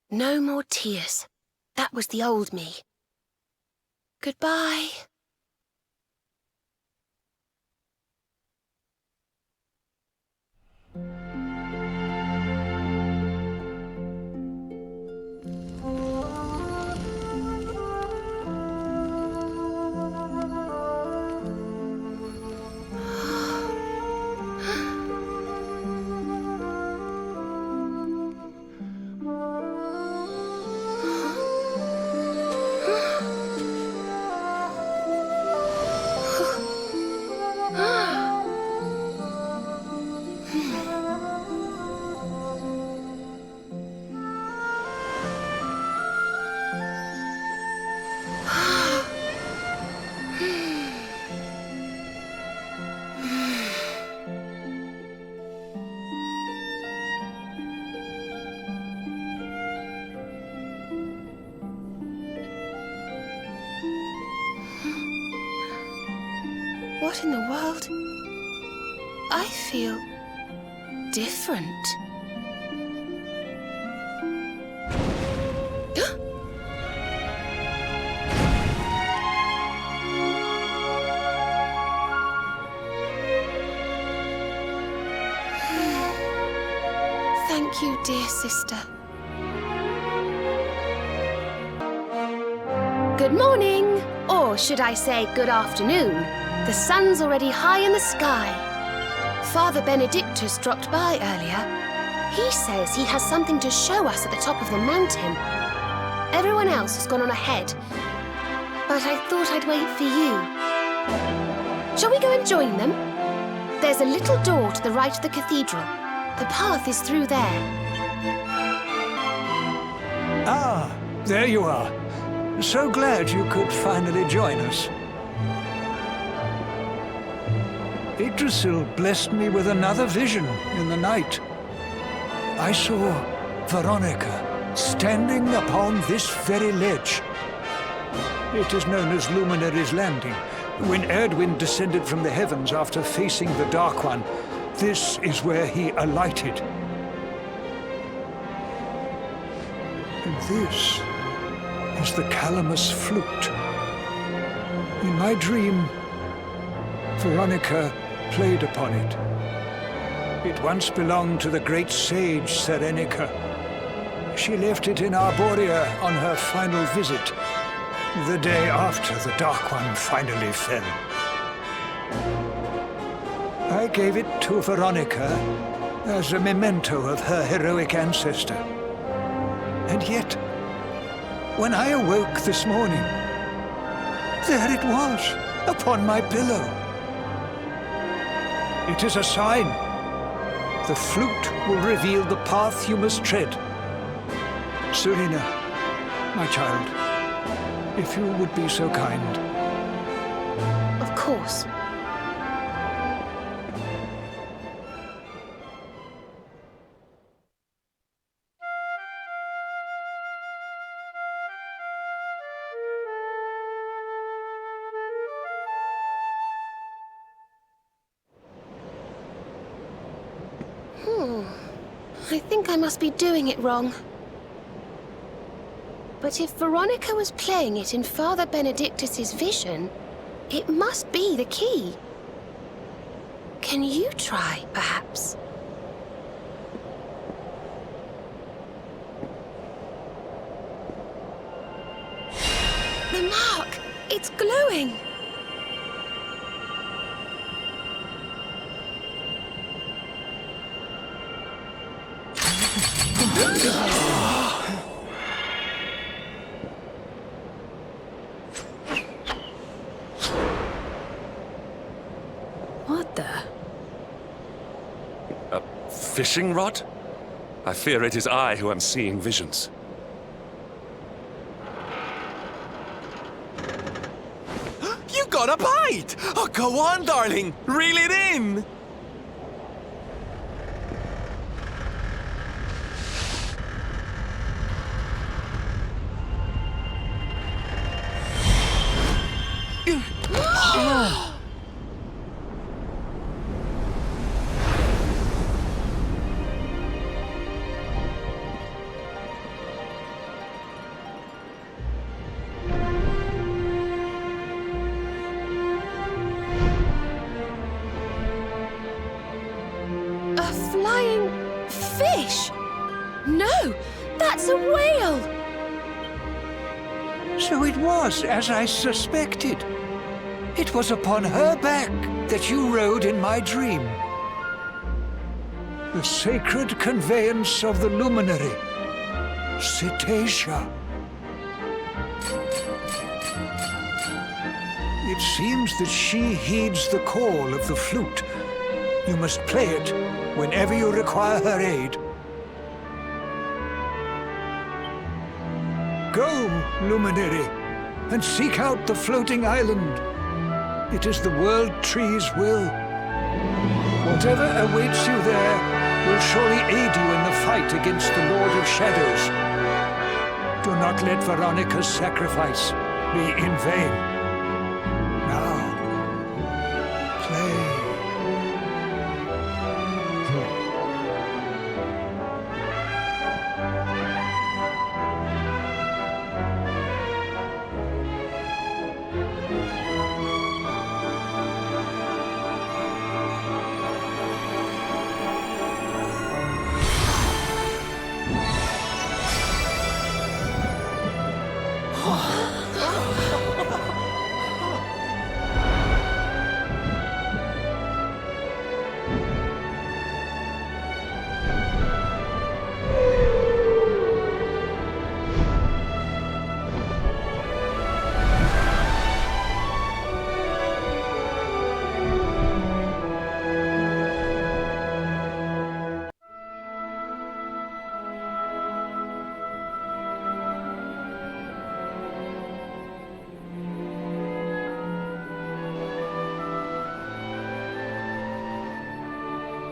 No more tears. That was the old me. Goodbye. What in the world? I feel different. Thank you, dear sister. Good morning, or should I say good afternoon? The sun's already high in the sky. Father Benedictus dropped by earlier. He says he has something to show us at the top of the mountain. Everyone else has gone on ahead, but I thought I'd wait for you. Shall we go and join them? There's a little door to the right of the cathedral. The path is through there. Ah, there you are. So glad you could finally join us. Yggdrasil blessed me with another vision in the night. I saw Veronica standing upon this very ledge. It is known as Luminary's Landing. When Erdwin descended from the heavens after facing the Dark One, this is where he alighted. And this is the Calamus flute. In my dream, Veronica played upon it. It once belonged to the great sage Serenica. She left it in Arborea on her final visit, the day after the Dark One finally fell. I gave it to Veronica as a memento of her heroic ancestor. And yet, when I awoke this morning, there it was, upon my pillow. It is a sign. The flute will reveal the path you must tread. Serena, my child, if you would be so kind. Of course. I think I must be doing it wrong. But if Veronica was playing it in Father Benedictus's vision, it must be the key. Can you try, perhaps? The mark! It's glowing! What the? A fishing rod? I fear it is I who am seeing visions. You got a bite! Oh, go on, darling. Reel it in. A flying fish? No, that's a whale! So it was as I suspected. It was upon her back that you rode in my dream. The sacred conveyance of the luminary, Cetacea. It seems that she heeds the call of the flute. You must play it whenever you require her aid. Go, luminary, and seek out the floating island. It is the World Tree's will. Whatever awaits you there will surely aid you in the fight against the Lord of Shadows. Do not let Veronica's sacrifice be in vain. Now, play.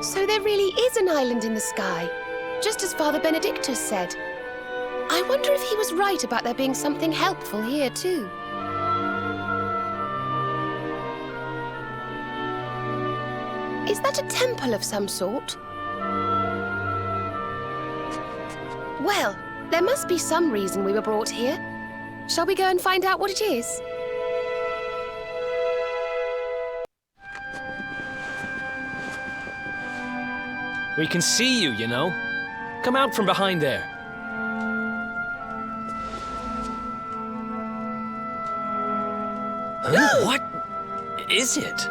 So there really is an island in the sky, just as Father Benedictus said. I wonder if he was right about there being something helpful here too. Is that a temple of some sort? Well, there must be some reason we were brought here. Shall we go and find out what it is? We can see you, you know. Come out from behind there. Huh? What is it?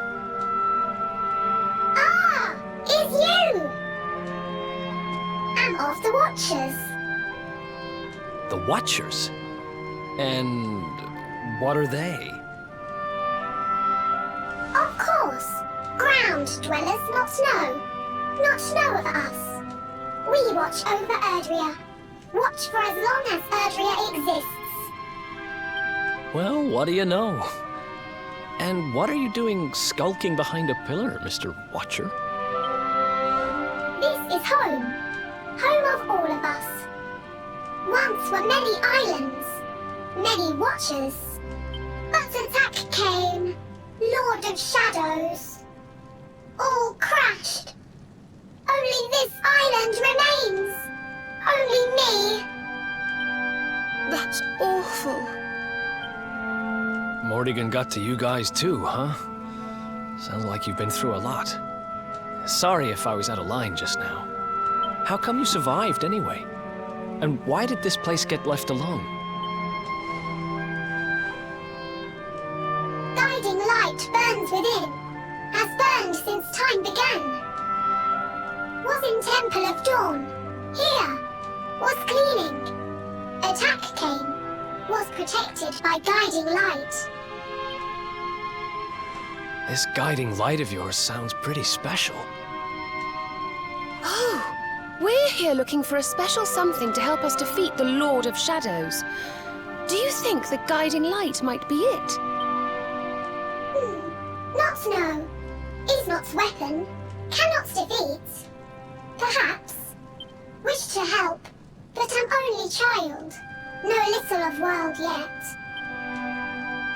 Ah, it's you! I'm of the Watchers. The Watchers? And what are they? Of course. Ground dwellers, not snow. Not know of us. We watch over Erdrea. Watch for as long as Erdrea exists. Well, what do you know? And what are you doing skulking behind a pillar, Mr. Watcher? This is home. Home of all of us. Once were many islands, many watchers. But attack came, Lord of Shadows. All crashed. Only this island remains. Only me. That's awful. Morrigan got to you guys too, huh? Sounds like you've been through a lot. Sorry if I was out of line just now. How come you survived anyway? And why did this place get left alone? Guiding light burns within. Has burned since time began. Was in Temple of Dawn. Here. Was cleaning. Attack came. Was protected by guiding light. This guiding light of yours sounds pretty special. Oh, we're here looking for a special something to help us defeat the Lord of Shadows. Do you think the guiding light might be it? not know. Is not weapon. Cannot defeat. Perhaps. Wish to help. But am only child. Know little of world yet.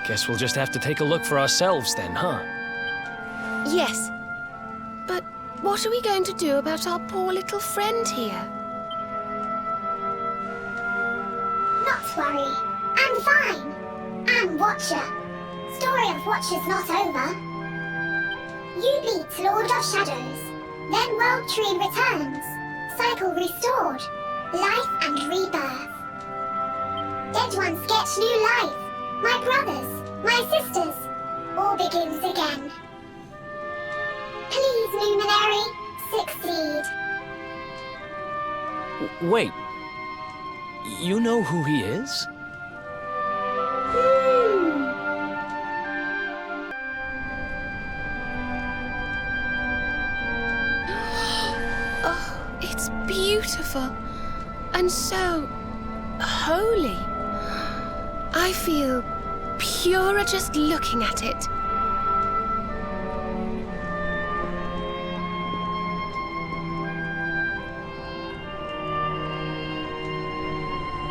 Guess we'll just have to take a look for ourselves then, huh? Yes. But what are we going to do about our poor little friend here? Not worry. I'm fine. I'm Watcher. Story of Watcher's not over. You beat Lord of Shadows. Then World Tree returns. Cycle restored. Life and rebirth. Dead ones get new life. My brothers, my sisters. All begins again. Please, Luminary, succeed. Wait. You know who he is? Oh, it's beautiful. And so holy. I feel purer just looking at it.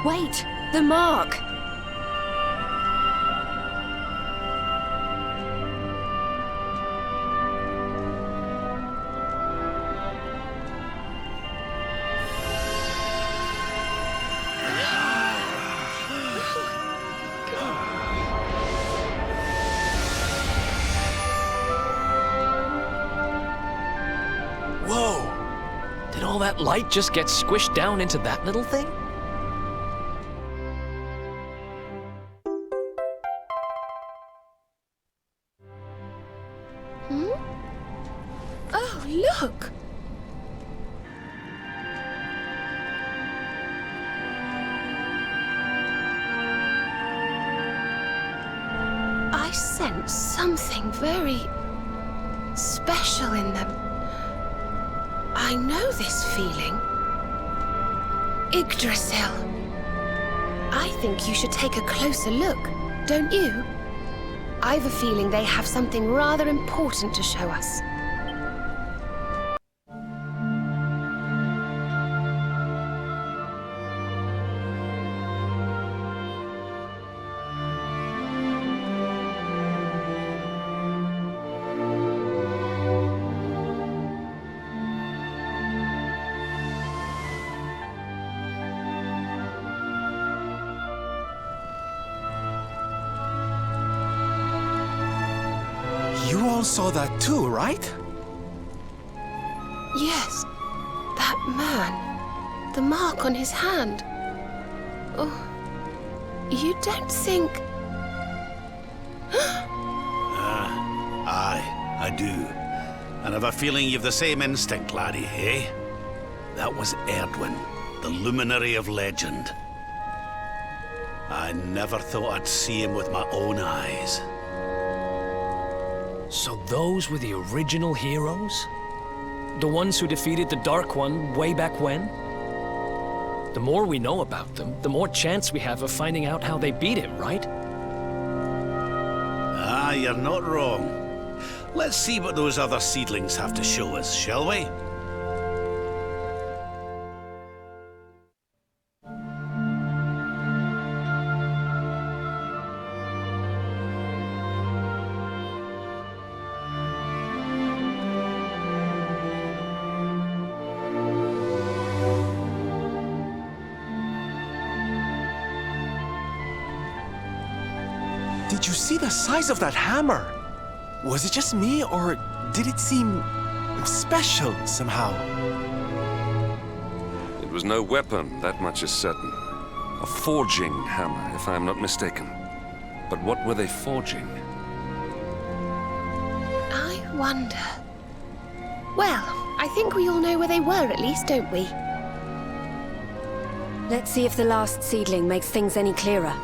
Wait, the mark! Whoa! Did all that light just get squished down into that little thing? Oh, look! I sense something very special in them. I know this feeling. Yggdrasil. I think you should take a closer look, don't you? I've a feeling they have something rather important to show us. You all saw that too, right? Yes, that man. The mark on his hand. Oh, you don't think... Aye, I do. And I've a feeling you've the same instinct, laddie, eh? That was Erdwin, the luminary of legend. I never thought I'd see him with my own eyes. So those were the original heroes? The ones who defeated the Dark One way back when? The more we know about them, the more chance we have of finding out how they beat him, right? Ah, you're not wrong. Let's see what those other seedlings have to show us, shall we? Did you see the size of that hammer? Was it just me, or did it seem special somehow? It was no weapon, that much is certain. A forging hammer, if I am not mistaken. But what were they forging? I wonder... Well, I think we all know where they were at least, don't we? Let's see if the last seedling makes things any clearer.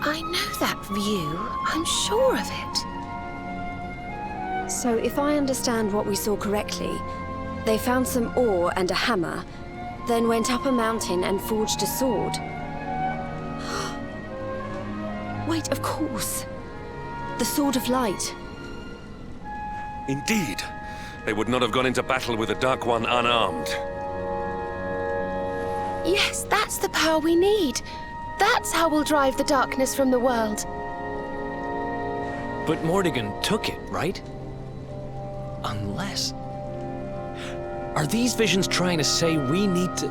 I know that view. I'm sure of it. So if I understand what we saw correctly, they found some ore and a hammer, then went up a mountain and forged a sword. Wait, of course. The Sword of Light. Indeed. They would not have gone into battle with the Dark One unarmed. Yes, that's the power we need. That's how we'll drive the darkness from the world. But Mordegon took it, right? Unless... Are these visions trying to say we need to...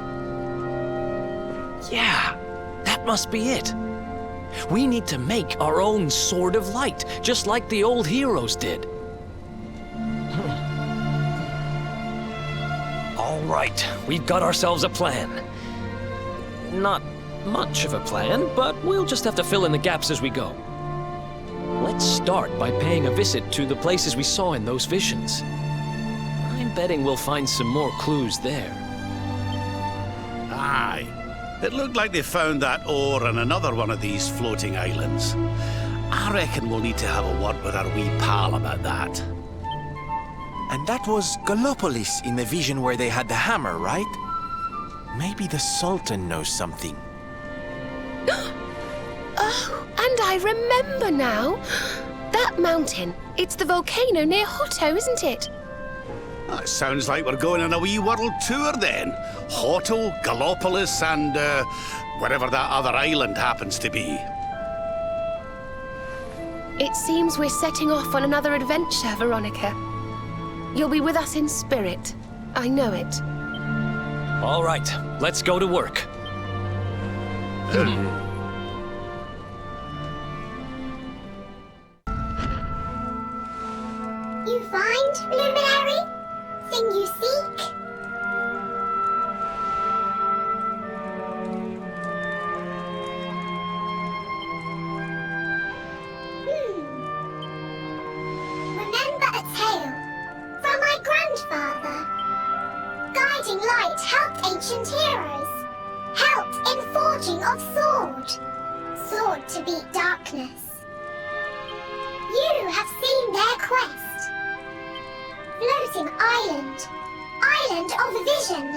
Yeah, that must be it. We need to make our own Sword of Light, just like the old heroes did. All right, we've got ourselves a plan. Not much of a plan, but we'll just have to fill in the gaps as we go. Let's start by paying a visit to the places we saw in those visions. I'm betting we'll find some more clues there. Aye. It looked like they found that ore on another one of these floating islands. I reckon we'll need to have a word with our wee pal about that. And that was Gallopolis in the vision where they had the hammer, right? Maybe the Sultan knows something. Oh, and I remember now. That mountain, it's the volcano near Hotto, isn't it? That sounds like we're going on a wee world tour then. Hotto, Gallopolis, and wherever that other island happens to be. It seems we're setting off on another adventure, Veronica. You'll be with us in spirit. I know it. All right, let's go to work. You find, Luminary? Thing you seek? Remember a tale from my grandfather. Guiding light helped ancient heroes. Helped in forging of sword. Sword to beat darkness. You have seen their quest. Floating island. Island of vision.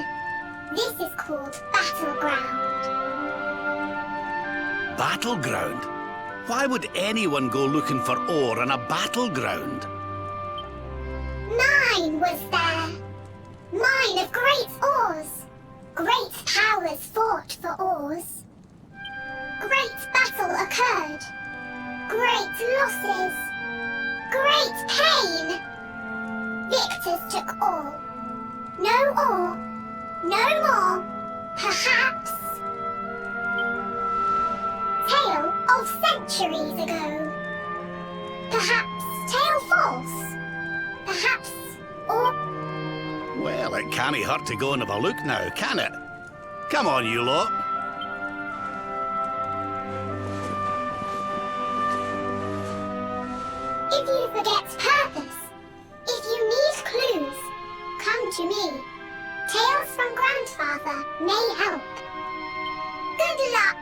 This is called Battleground. Battleground? Why would anyone go looking for ore on a battleground? Mine was there. Mine of great ores. Great powers fought for ores. Great battle occurred. Great losses. Great pain. Victors took all. No ore. No more. Perhaps. Tale of centuries ago. Perhaps tale false. Perhaps or... Well, it can't hurt to go and have a look now, can it? Come on, you lot. If you forget purpose, if you need clues, come to me. Tales from Grandfather may help. Good luck!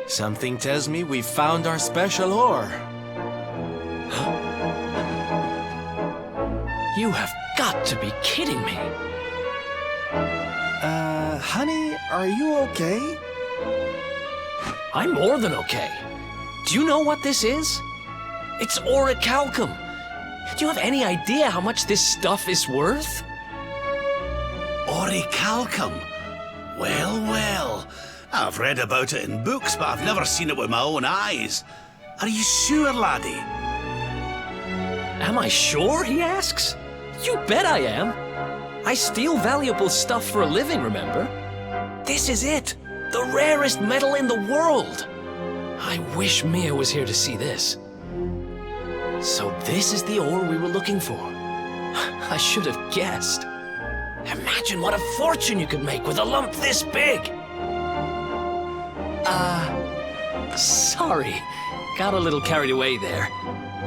Something tells me we've found our special ore. You have got to be kidding me. Honey, are you okay? I'm more than okay. Do you know what this is? It's orichalcum. Do you have any idea how much this stuff is worth? Orichalcum? Well, well. I've read about it in books, but I've never seen it with my own eyes. Are you sure, laddie? Am I sure, he asks? You bet I am. I steal valuable stuff for a living, remember? This is it. The rarest metal in the world. I wish Mia was here to see this. So this is the ore we were looking for. I should have guessed. Imagine what a fortune you could make with a lump this big. Sorry. Got a little carried away there.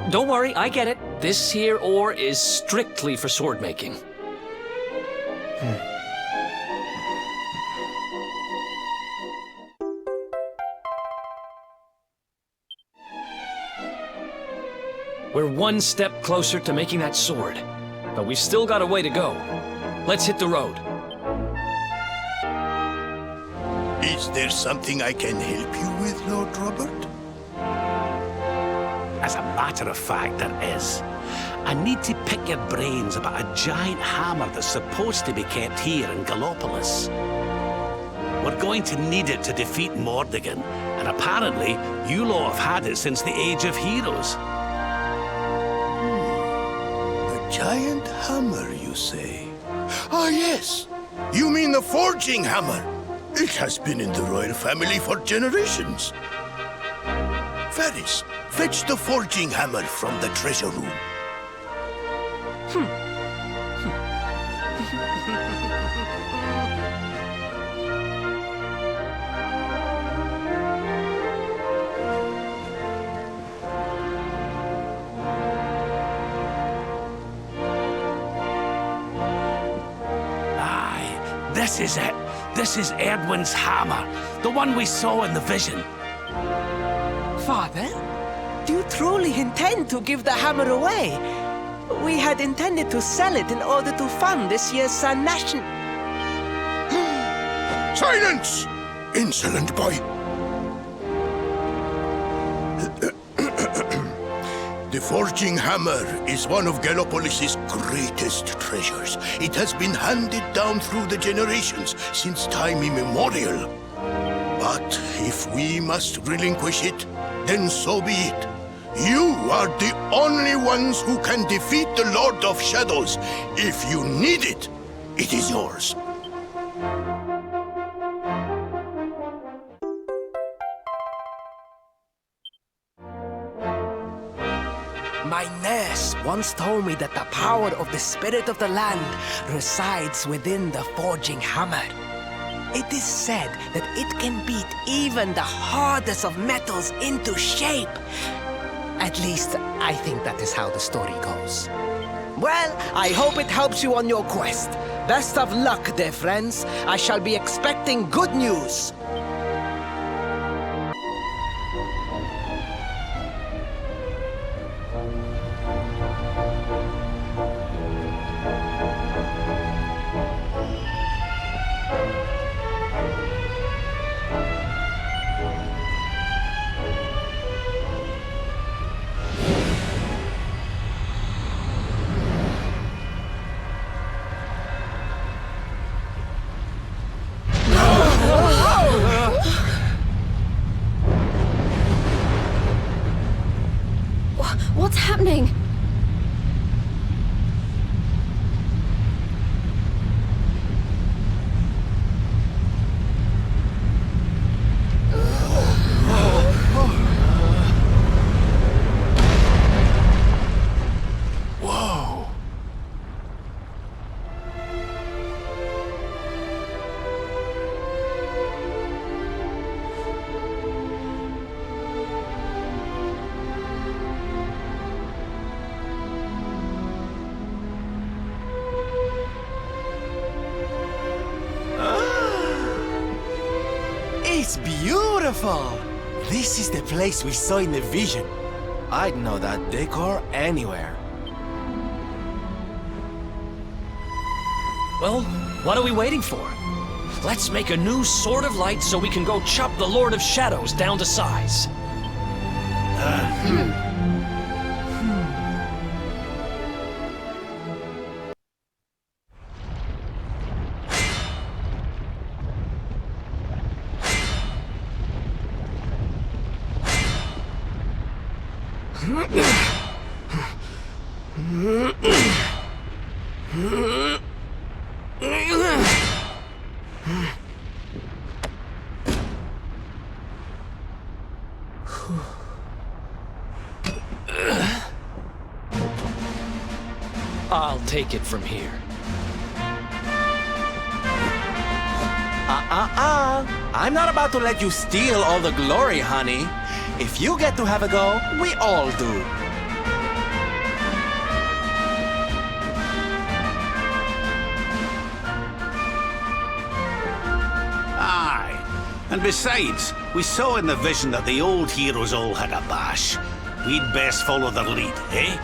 Don't worry, I get it. This here ore is strictly for sword making. We're one step closer to making that sword, but we've still got a way to go. Let's hit the road. Is there something I can help you with, Lord Robert? As a matter of fact, there is. I need to pick your brains about a giant hammer that's supposed to be kept here in Gallopolis. We're going to need it to defeat Mordegon, and apparently, you lot have had it since the Age of Heroes. A giant hammer, you say? Ah, yes! You mean the forging hammer? It has been in the royal family for generations. Ferris, fetch the forging hammer from the treasure room. Aye, this is it. This is Edwin's hammer, the one we saw in the vision. Father, do you truly intend to give the hammer away? We had intended to sell it in order to fund this year's national... Silence! Insolent boy! The forging hammer is one of Gallopolis' greatest treasures. It has been handed down through the generations since time immemorial. But if we must relinquish it, then so be it. You are the only ones who can defeat the Lord of Shadows. If you need it, it is yours. My nurse once told me that the power of the spirit of the land resides within the forging hammer. It is said that it can beat even the hardest of metals into shape. At least, I think that is how the story goes. Well, I hope it helps you on your quest. Best of luck, dear friends. I shall be expecting good news. What's happening? Whoa! It's beautiful! This is the place we saw in the vision. I'd know that decor anywhere. Well, what are we waiting for? Let's make a new Sword of Light so we can go chop the Lord of Shadows down to size. I'll take it from here. I'm not about to let you steal all the glory, honey. If you get to have a go, we all do. Aye. And besides, we saw in the vision that the old heroes all had a bash. We'd best follow their lead, eh?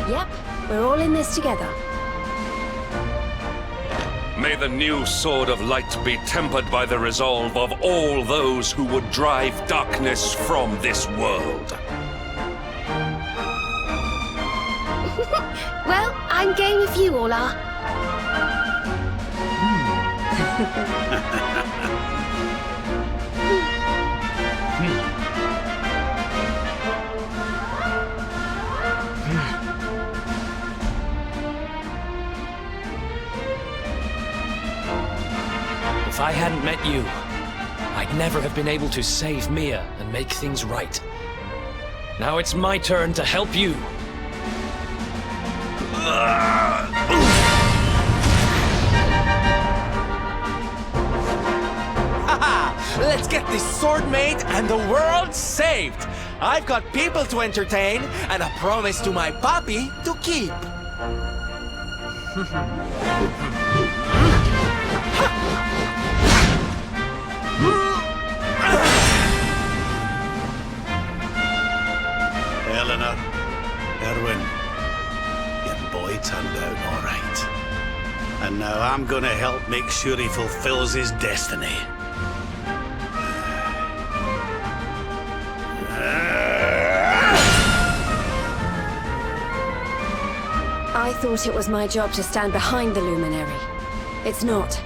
Yep, we're all in this together. May the new sword of light be tempered by the resolve of all those who would drive darkness from this world. Well, I'm game if you all are. If I hadn't met you, I'd never have been able to save Mia and make things right. Now it's my turn to help you. Haha! Let's get this sword made and the world saved! I've got people to entertain and a promise to my papi to keep. Eleanor, Erwin, your boy turned out all right. And now I'm gonna help make sure he fulfills his destiny. I thought it was my job to stand behind the luminary. It's not.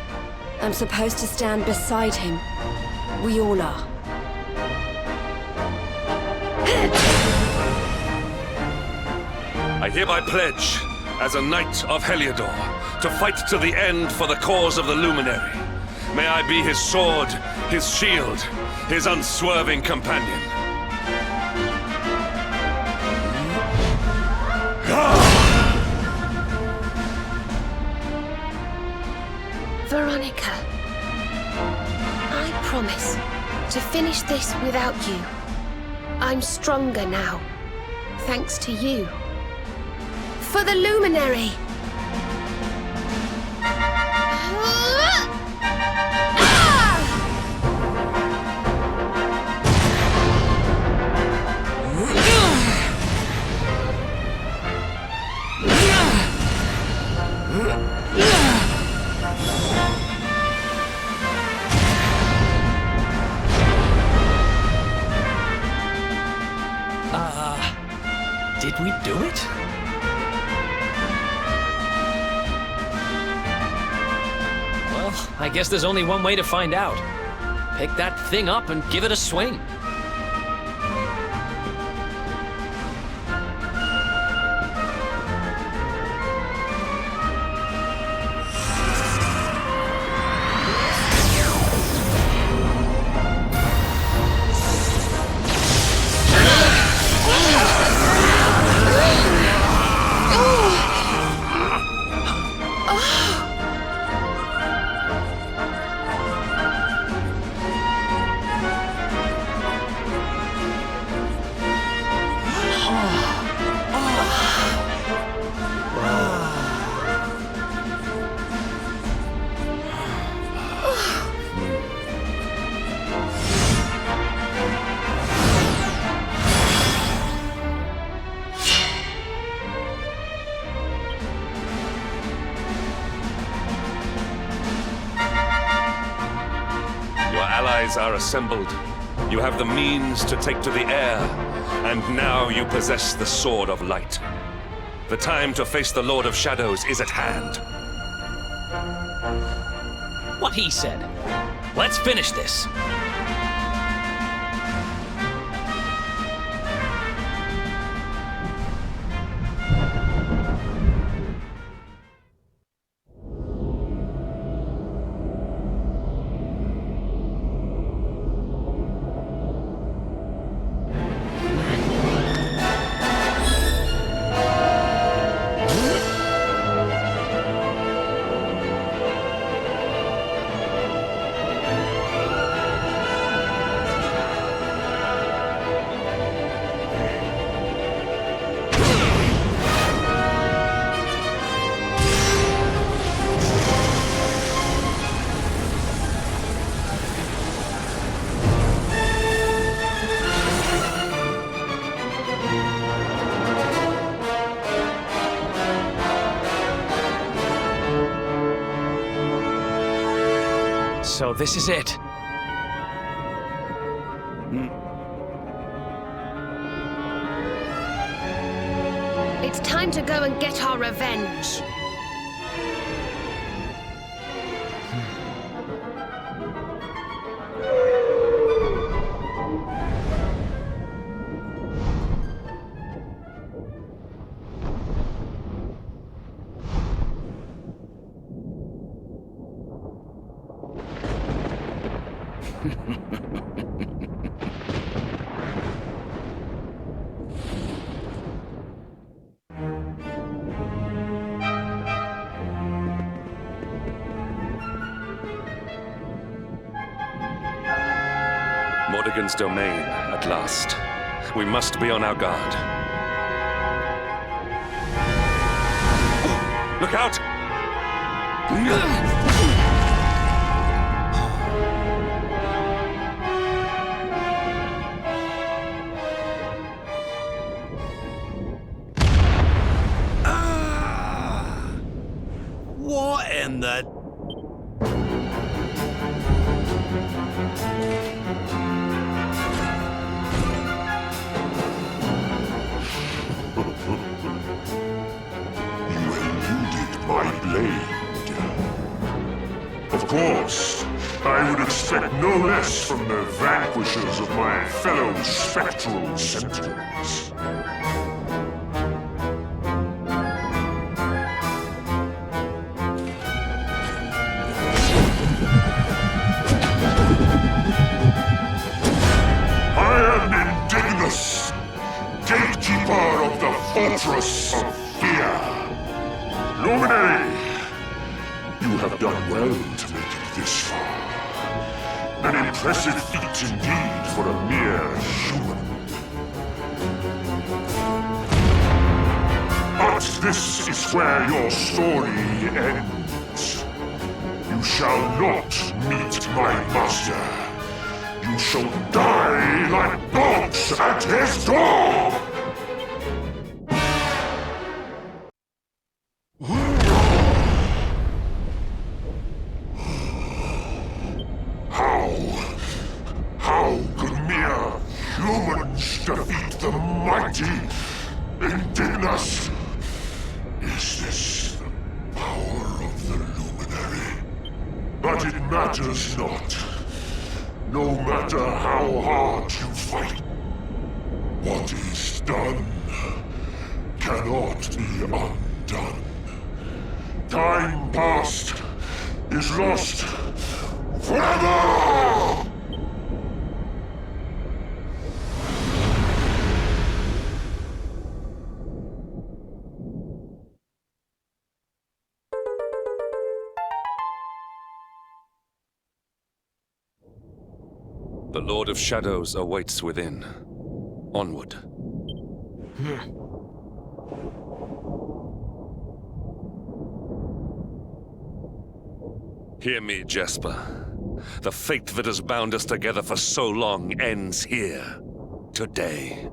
I'm supposed to stand beside him. We all are. I hereby pledge, as a knight of Heliodor, to fight to the end for the cause of the Luminary. May I be his sword, his shield, his unswerving companion. Veronica, I promise to finish this without you. I'm stronger now, thanks to you. For the Luminary! Did we do it? Well, I guess there's only one way to find out. Pick that thing up and give it a swing. Are assembled. You have the means to take to the air, and now you possess the Sword of Light. The time to face the Lord of Shadows is at hand. What he said. Let's finish this. So this is it. It's time to go and get our revenge. Mordegon's domain, at last. We must be on our guard. Look out! What in the... My blade. Of course, I would expect no less from the vanquishers of my fellow spectral sentinels. I am Indignus, gatekeeper of the Fortress of Fear. Luminary, you have done well to make it this far. An impressive feat indeed for a mere human. But this is where your story ends. You shall not meet my master. You shall die like dogs at his door! How could mere humans defeat the mighty Indignus? Is this the power of the Luminary? But it matters not. No matter how hard you fight, what is done cannot be undone. Time past is lost forever! The Lord of Shadows awaits within. Onward. Hear me, Jesper. The fate that has bound us together for so long ends here. Today.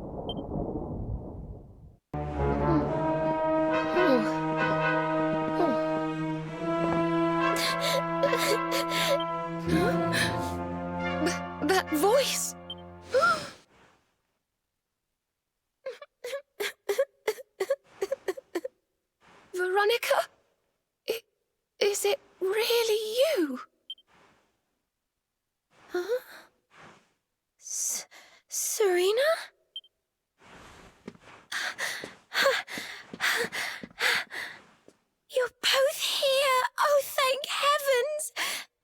That voice! Veronica? Is it really you? Huh? Serena? You're both here! Oh, thank heavens!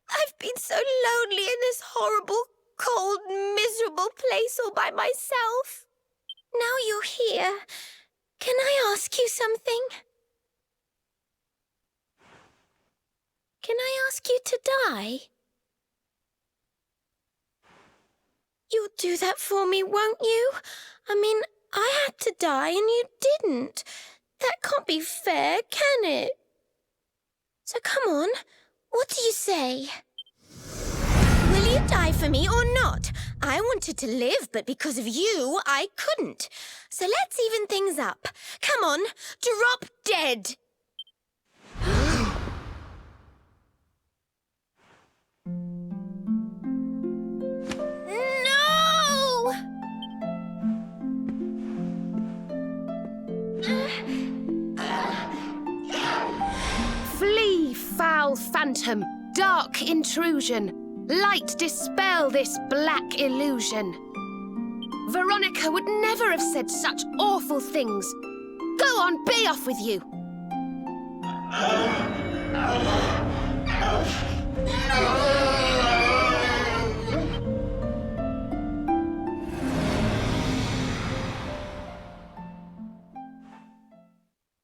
I've been so lonely in this horrible, cold, miserable place all by myself. Now you're here. Can I ask you something? Can I ask you to die? You'll do that for me, won't you? I mean, I had to die and you didn't. That can't be fair, can it? So come on, what do you say? Will you die for me or not? I wanted to live, but because of you, I couldn't. So let's even things up. Come on, drop dead. foul phantom, dark intrusion. Light dispel this black illusion. Veronica would never have said such awful things. Go on, be off with you.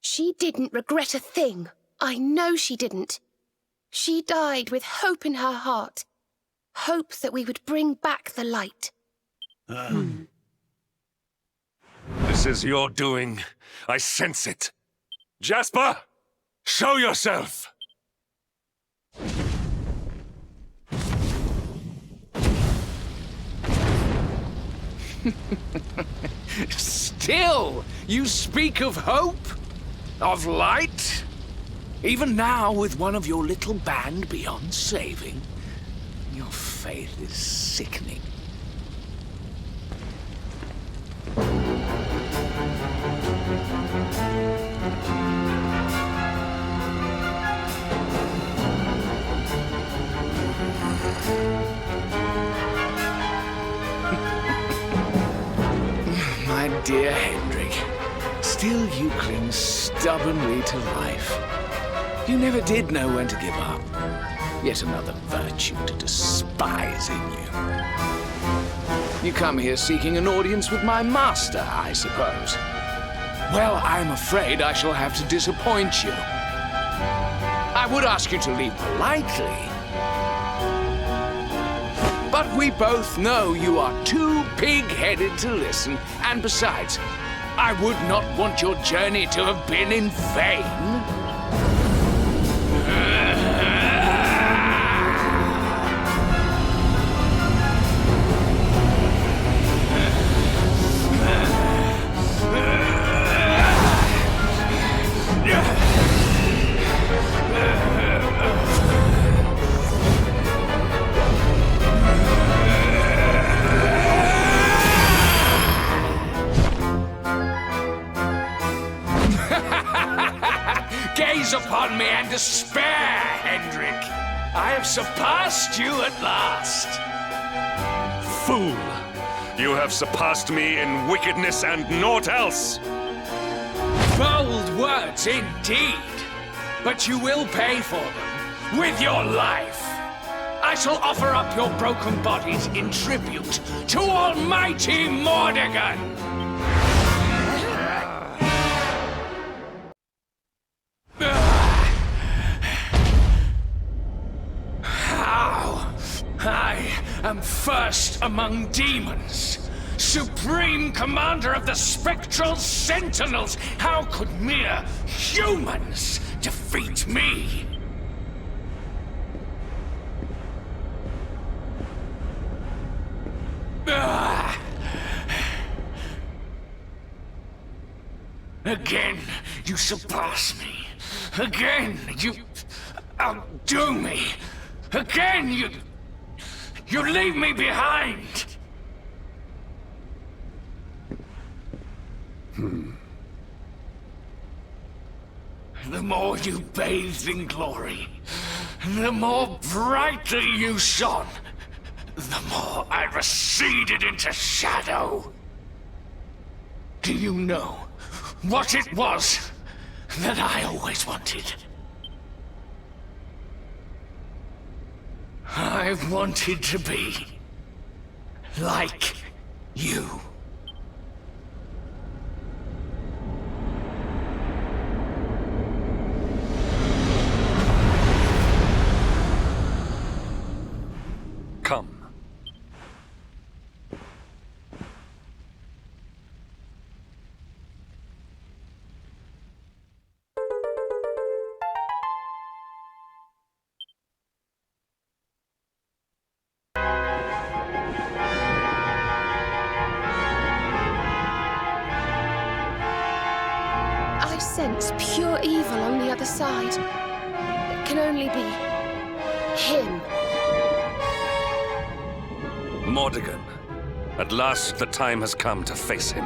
She didn't regret a thing. I know she didn't. She died with hope in her heart. Hope that we would bring back the light. This is your doing. I sense it. Jasper, show yourself! Still, you speak of hope? Of light? Even now, with one of your little band beyond saving, your faith is sickening. My dear Hendrik, still you cling stubbornly to life. You never did know when to give up. Yet another virtue to despise in you. You come here seeking an audience with my master, I suppose. Well, I'm afraid I shall have to disappoint you. I would ask you to leave politely, but we both know you are too pig-headed to listen, and besides, I would not want your journey to have been in vain. Gaze upon me and despair, Hendrik. I have surpassed you at last. Fool! You have surpassed me in wickedness and naught else! Bold words indeed, but you will pay for them with your life. I shall offer up your broken bodies in tribute to Almighty Mordegon. I am first among demons, supreme commander of the spectral sentinels. How could mere humans defeat me? Again, you surpass me. Again, you outdo me. Again, you leave me behind! The more you bathed in glory, the more brightly you shone, the more I receded into shadow. Do you know what it was that I always wanted? I wanted to be like you. Come. I sense pure evil on the other side. It can only be him. Mordegon. At last the time has come to face him.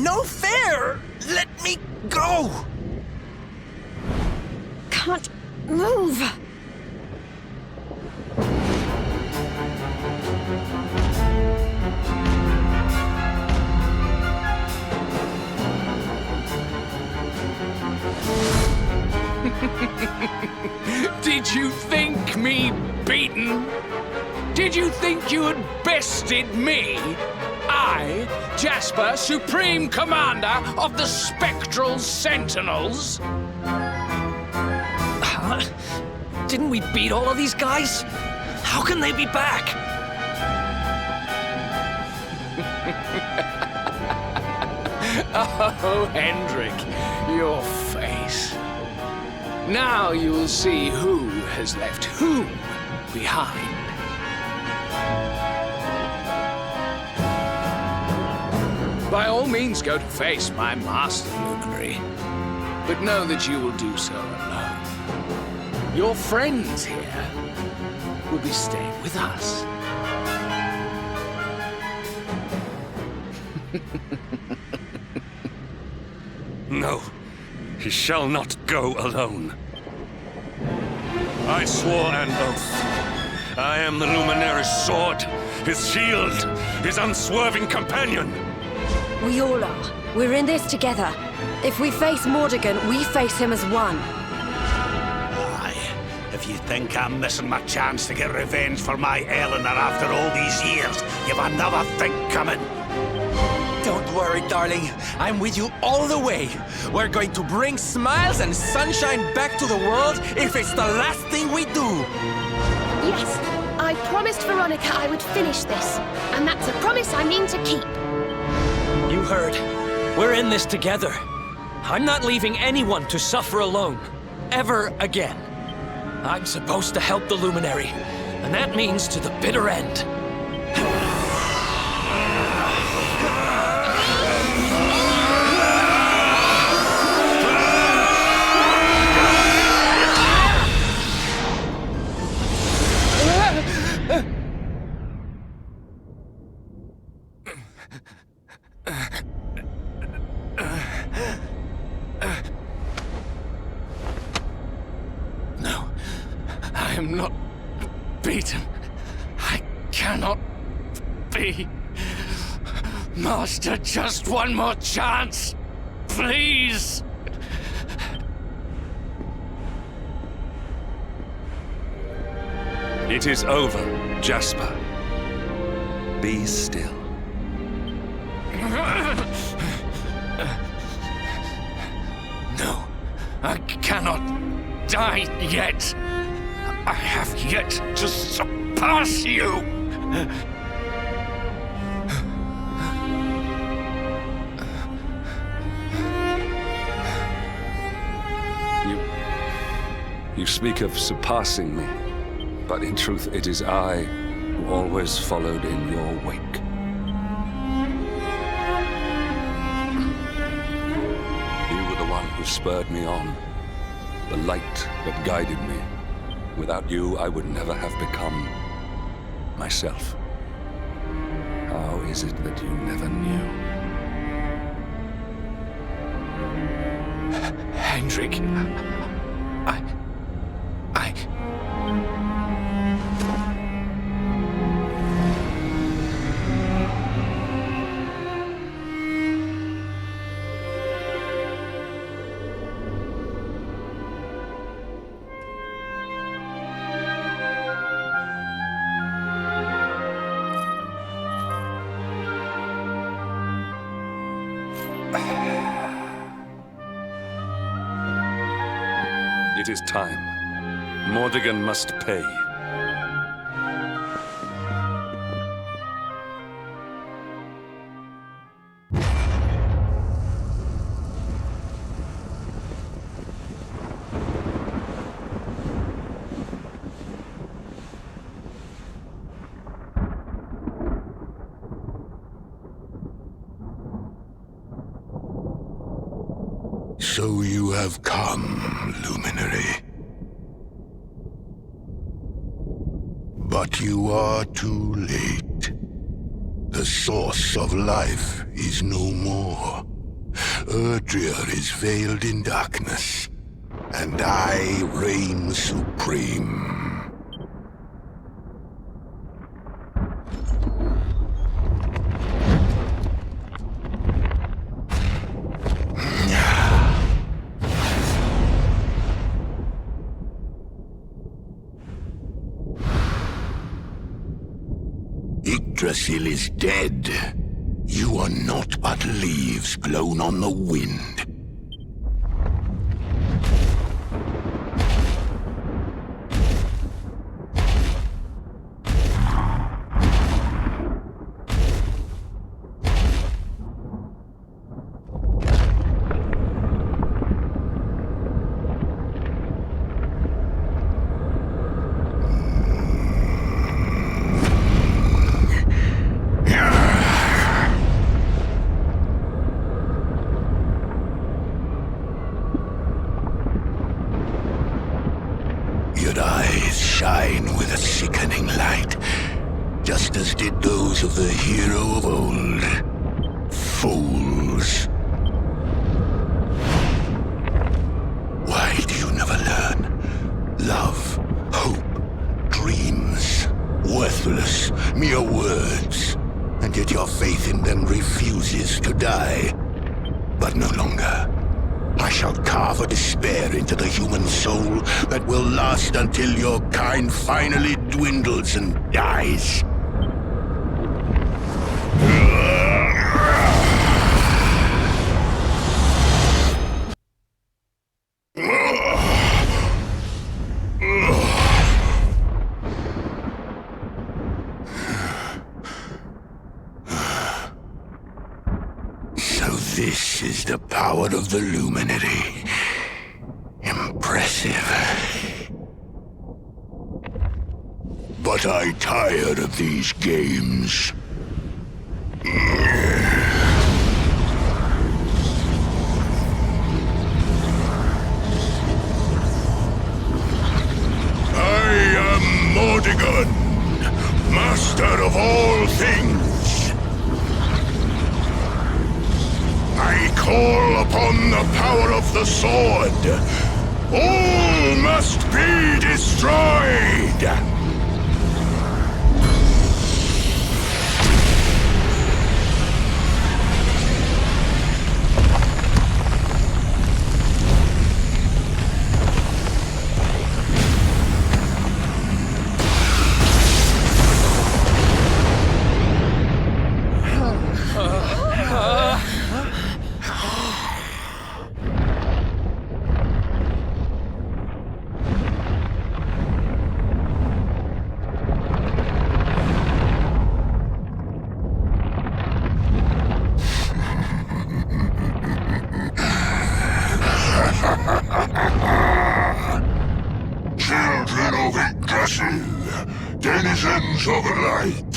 no fair! Let me go! Can't move. Did you think me beaten? Did you think you had bested me? I, Jasper, Supreme Commander of the Spectral Sentinels? Huh? Didn't we beat all of these guys? How can they be back? Oh, Hendrik, your face. Now you'll see who has left whom behind. By all means, go to face my master, Luminary. But know that you will do so alone. Your friends here will be staying with us. No, he shall not go alone. I swore an oath. I am the Luminary's sword, his shield, his unswerving companion. We all are. We're in this together. If we face Mordegon, we face him as one. Aye. If you think I'm missing my chance to get revenge for my Eleanor after all these years, you've another thing coming. Don't worry, darling. I'm with you all the way. We're going to bring smiles and sunshine back to the world if it's the last thing we do. Yes, I promised Veronica I would finish this, and that's a promise I mean to keep. You heard. We're in this together. I'm not leaving anyone to suffer alone. Ever again. I'm supposed to help the Luminary, and that means to the bitter end. I am not beaten. I cannot be. Master, just one more chance. Please. It is over, Jasper. Be still. No, I cannot die yet. I have yet to surpass you. You speak of surpassing me, but in truth it is I who always followed in your wake. You were the one who spurred me on, the light that guided me. Without you, I would never have become myself. How is it that you never knew? Hendrik, It is time. Mordegon must pay. So you have come, Luminary. But you are too late. The source of life is no more. Erdrea is veiled in darkness, and I reign supreme. Yggdrasil is dead. You are naught but leaves blown on the wind. Your eyes shine with a sickening light, just as did those of the hero of old. Fools. Why do you never learn? Love, hope, dreams, worthless, mere words. And yet your faith in them refuses to die. But no longer. I shall carve a despair into the human soul that will last until your kind finally dwindles and dies. This is the power of the Luminary. Impressive. But I tire of these games. I am Mordegon, master of all things. I call upon the power of the sword. All must be destroyed! Children of Yggdrasil, denizens of light,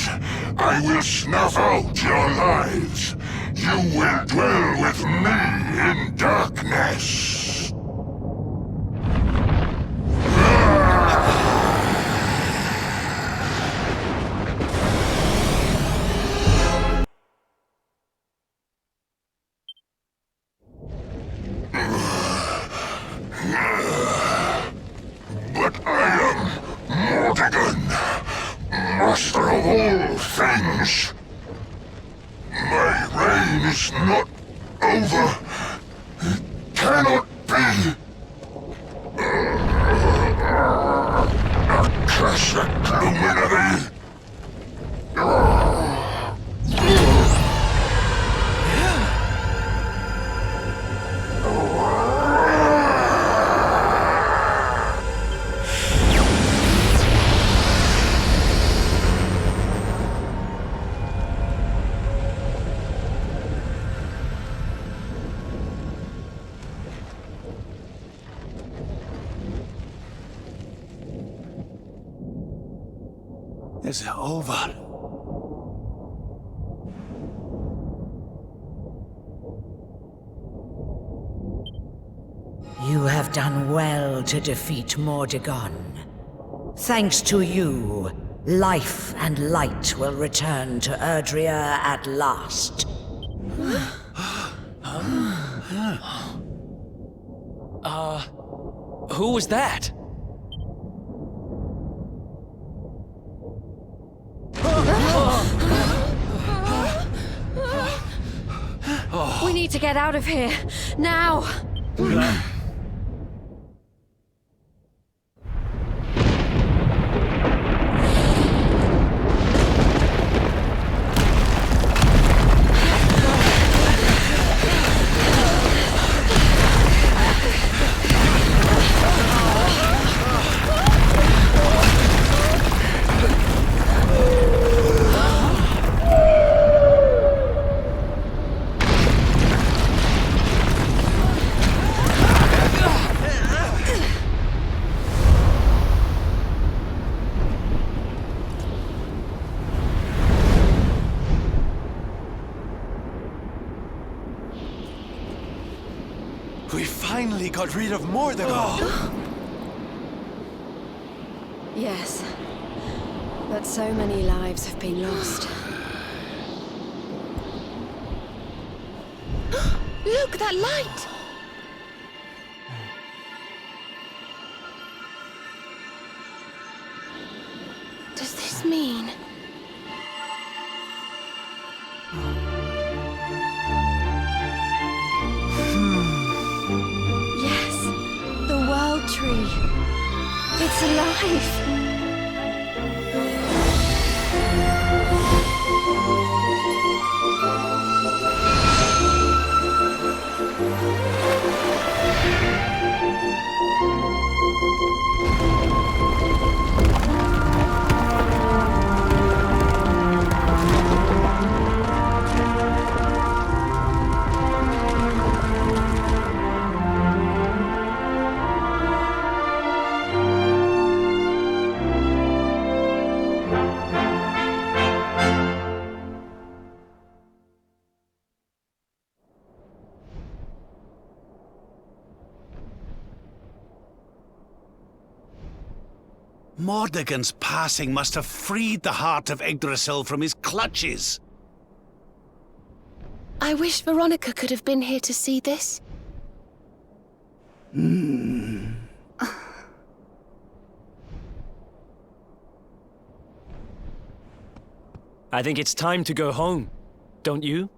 I will snuff out your lives. You will dwell with me in darkness. But I am Mordegon, master of all things. My reign is not over. It cannot be. Accursed luminary. Is it over? You have done well to defeat Mordegon. Thanks to you, life and light will return to Erdrea at last. Who was that? We need to get out of here, now! We finally got rid of Mordegon! Yes. But so many lives have been lost. Look, that light! Does this mean... Yes, the World Tree. It's alive! Mordegon's passing must have freed the heart of Yggdrasil from his clutches. I wish Veronica could have been here to see this. I think it's time to go home, don't you?